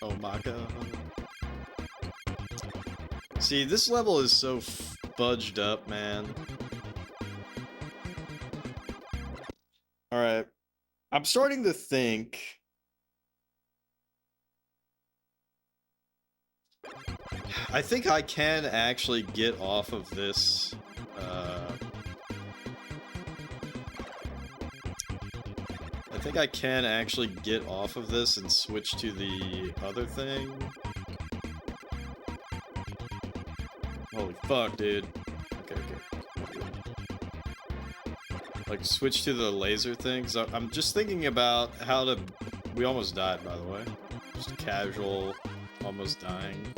Speaker 1: Oh my god. See, this level is so fudged up, man. Alright. I'm starting to think... I think I can actually get off of this, I think I can actually get off of this and switch to the other thing. Holy fuck, dude. Okay, okay. Like, switch to the laser thing? 'Cause I'm just thinking about how to... We almost died, by the way. Just casual, almost dying.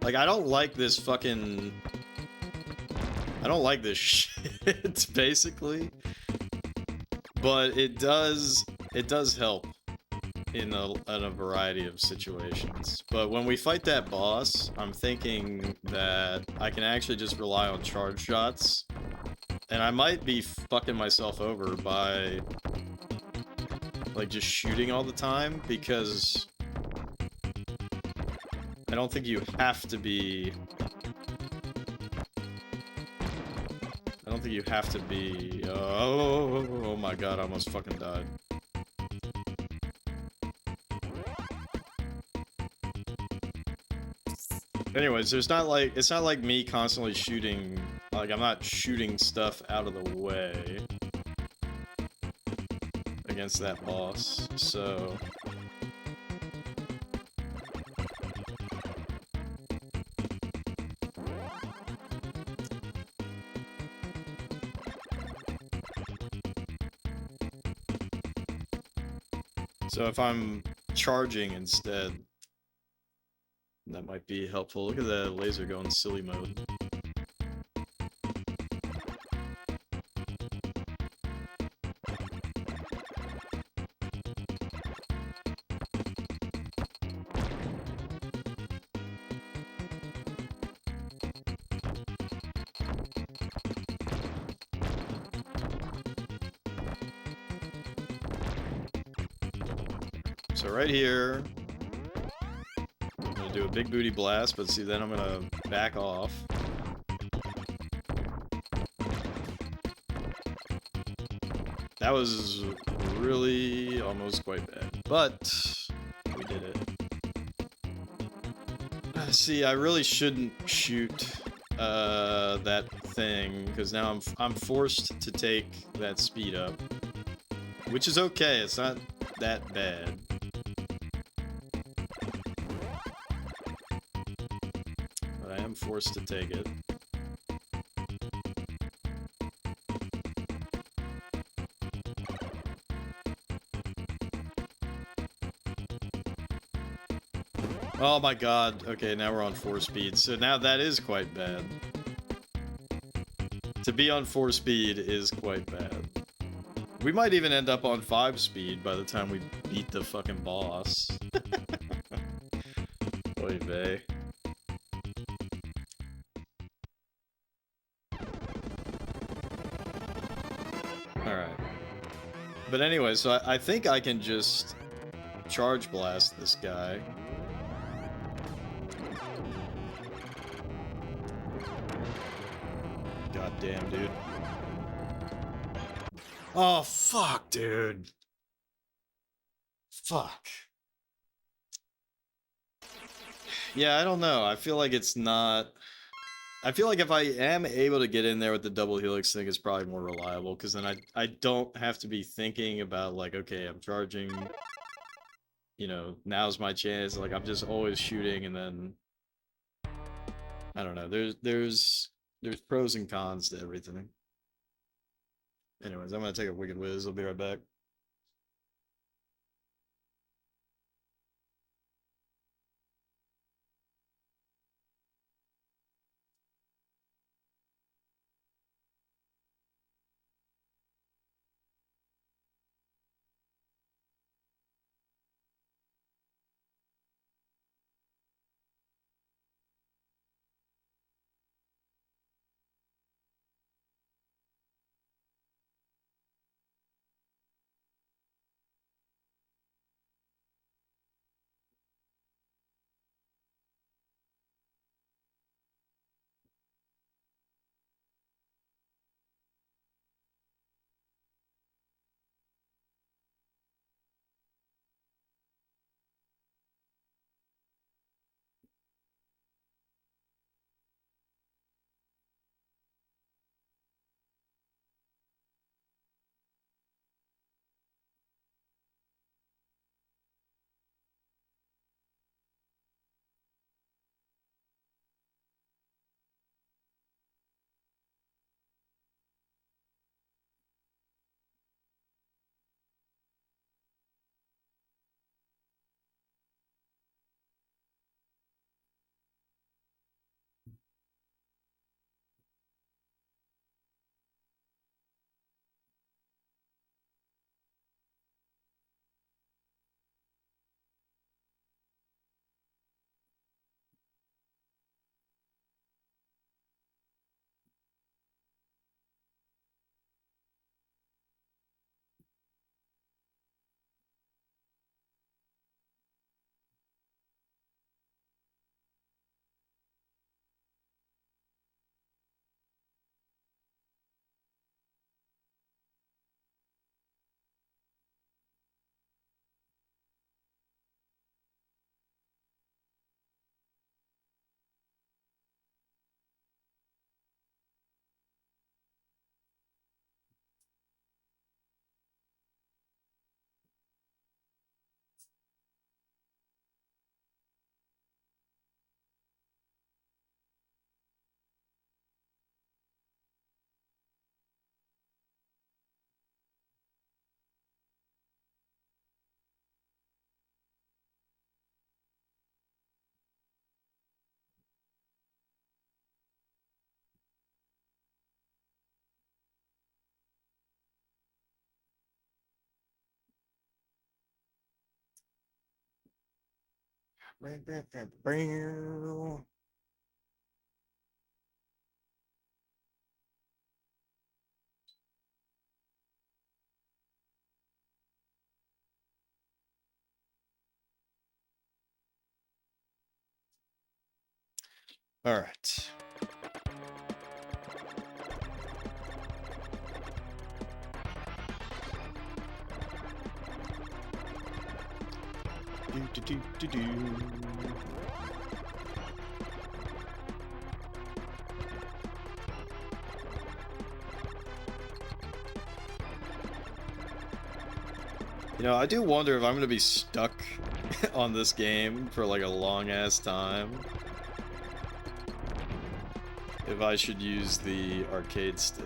Speaker 1: Like, I don't like this fucking... I don't like this shit, basically. But it does help in a variety of situations. But when we fight that boss, I'm thinking that I can actually just rely on charge shots. And I might be fucking myself over by... like, just shooting all the time, because... I don't think you have to be... I don't think you have to be... Oh my god, I almost fucking died. Anyways, it's not like me constantly shooting, like I'm not shooting stuff out of the way against that boss, so if I'm charging instead, that might be helpful. Look at the laser going silly mode. So right here, I'm gonna do a big booty blast, but see, then I'm gonna back off. That was really almost quite bad, but we did it. See, I really shouldn't shoot that thing, because now I'm forced to take that speed up, which is okay. It's not that bad. But I am forced to take it. Oh my god. Okay, now we're on 4 speed. So now that is quite bad. To be on 4 speed is quite bad. We might even end up on 5 speed by the time we beat the fucking boss. Oy vey. Alright. But anyway, so I think I can just charge blast this guy. God damn, dude. Oh, fuck, dude. Fuck. Yeah, I don't know. I feel like it's not... I feel like if I am able to get in there with the double helix thing, it's probably more reliable, because then I don't have to be thinking about, like, okay, I'm charging, you know, now's my chance. Like, I'm just always shooting, and then... I don't know. There's pros and cons to everything. Anyways, I'm gonna take a Wicked Whiz. I'll be right back. All right. Do. You know, I do wonder if I'm gonna be stuck on this game for like a long ass time. If I should use the arcade stick.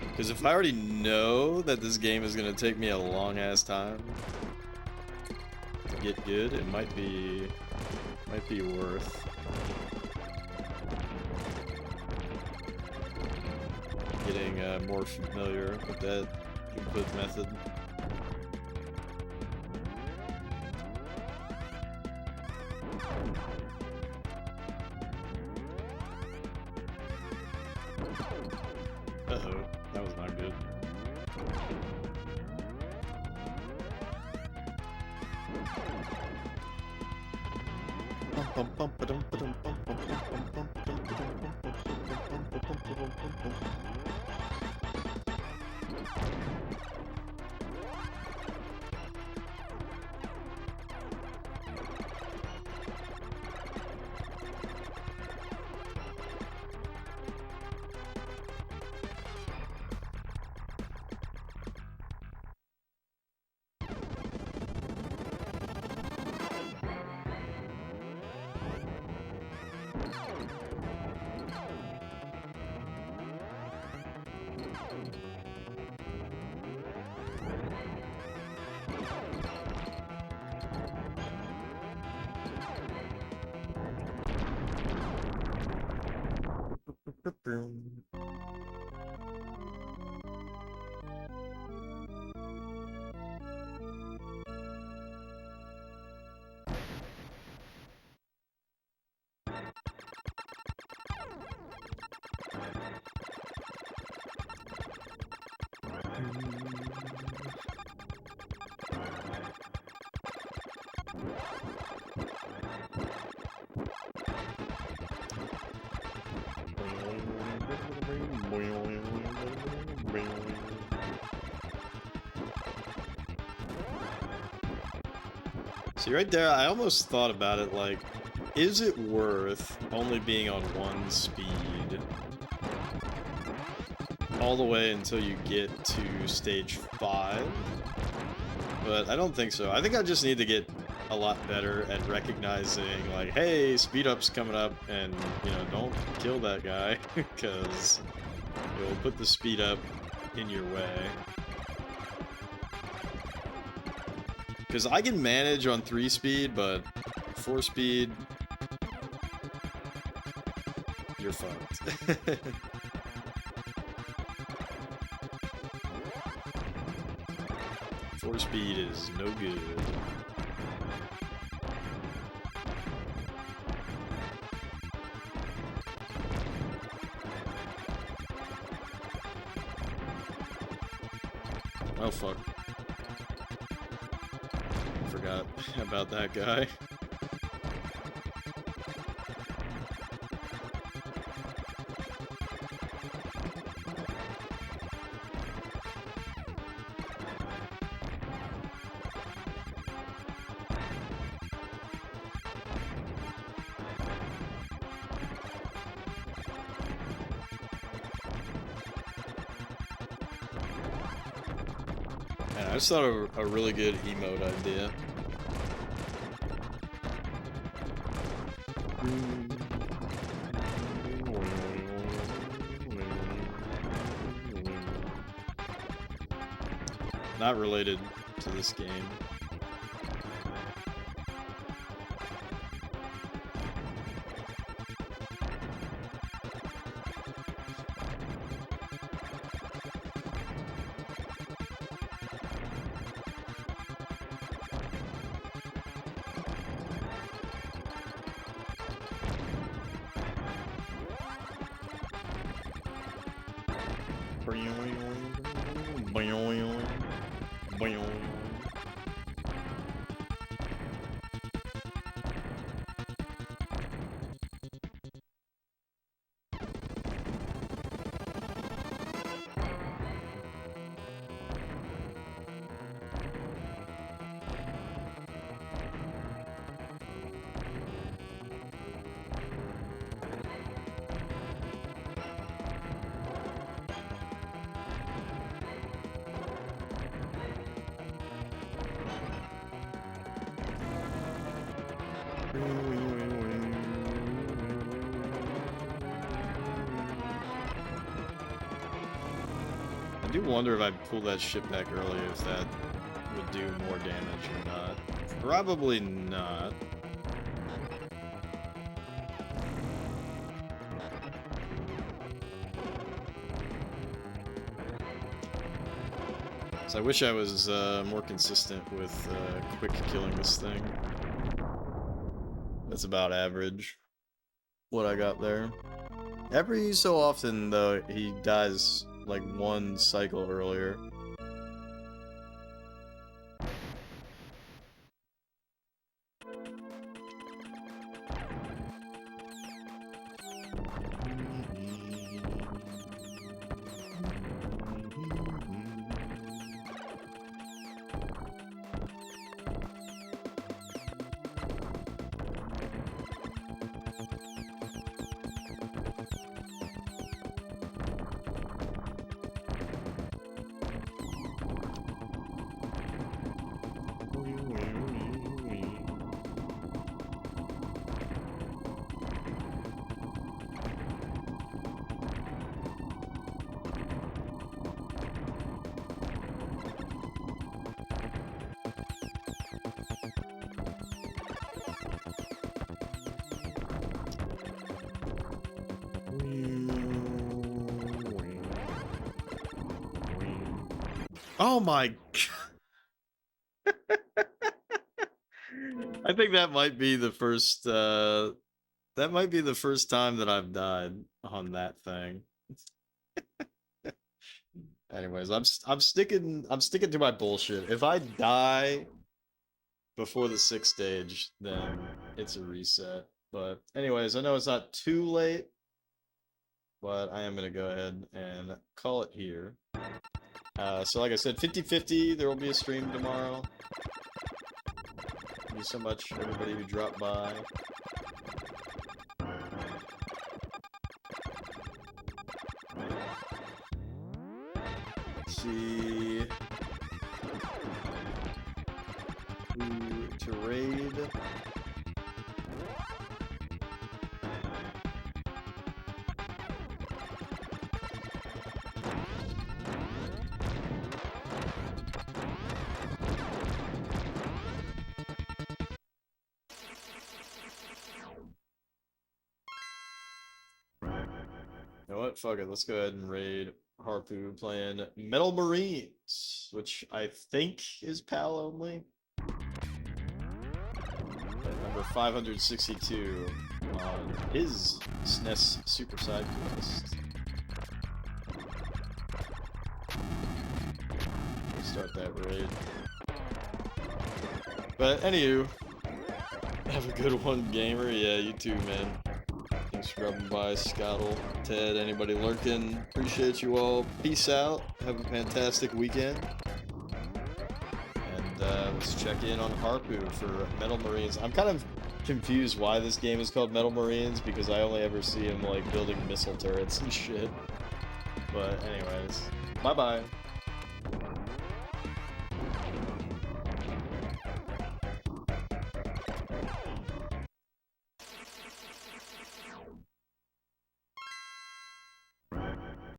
Speaker 1: Because if I already know that this game is gonna take me a long ass time to get good, it might be worth getting more familiar with that input method. Uh-oh, that was not good. See, right there, I almost thought about it like, is it worth only being on one speed all the way until you get to stage 5? But I don't think so. I think I just need to get a lot better at recognizing, like, hey, speed up's coming up, and, you know, don't kill that guy, because it will put the speed up in your way. Because I can manage on 3 speed, but 4 speed, you're fucked. 4 speed is no good. Oh fuck. Forgot about that guy. I just thought of a really good emote idea. Not related to this game. I do wonder if I pull that ship back early, if that would do more damage or not. Probably not. So I wish I was more consistent with quick killing this thing. That's about average. What I got there. Every so often, though, he dies like one cycle earlier. Oh my god. I think that might be the first time that I've died on that thing. Anyways, I'm sticking to my bullshit. If I die before the 6th stage, then it's a reset. But anyways, I know it's not too late, but I am gonna go ahead and call it here. So like I said, 50-50, there will be a stream tomorrow. Thank you so much, everybody who dropped by. Let's see who to raid. You know what? Fuck it. Let's go ahead and raid Harpoo playing Metal Marines, which I think is PAL only. At number 562 on his SNES Super Side Quest. Start that raid. But anywho, have a good one, gamer. Yeah, you too, man. Thanks for dropping by, Scottle, Ted, anybody lurking. Appreciate you all. Peace out. Have a fantastic weekend. And let's check in on Harpoo for Metal Marines. I'm kind of confused why this game is called Metal Marines, because I only ever see him like building missile turrets and shit. But anyways, bye-bye.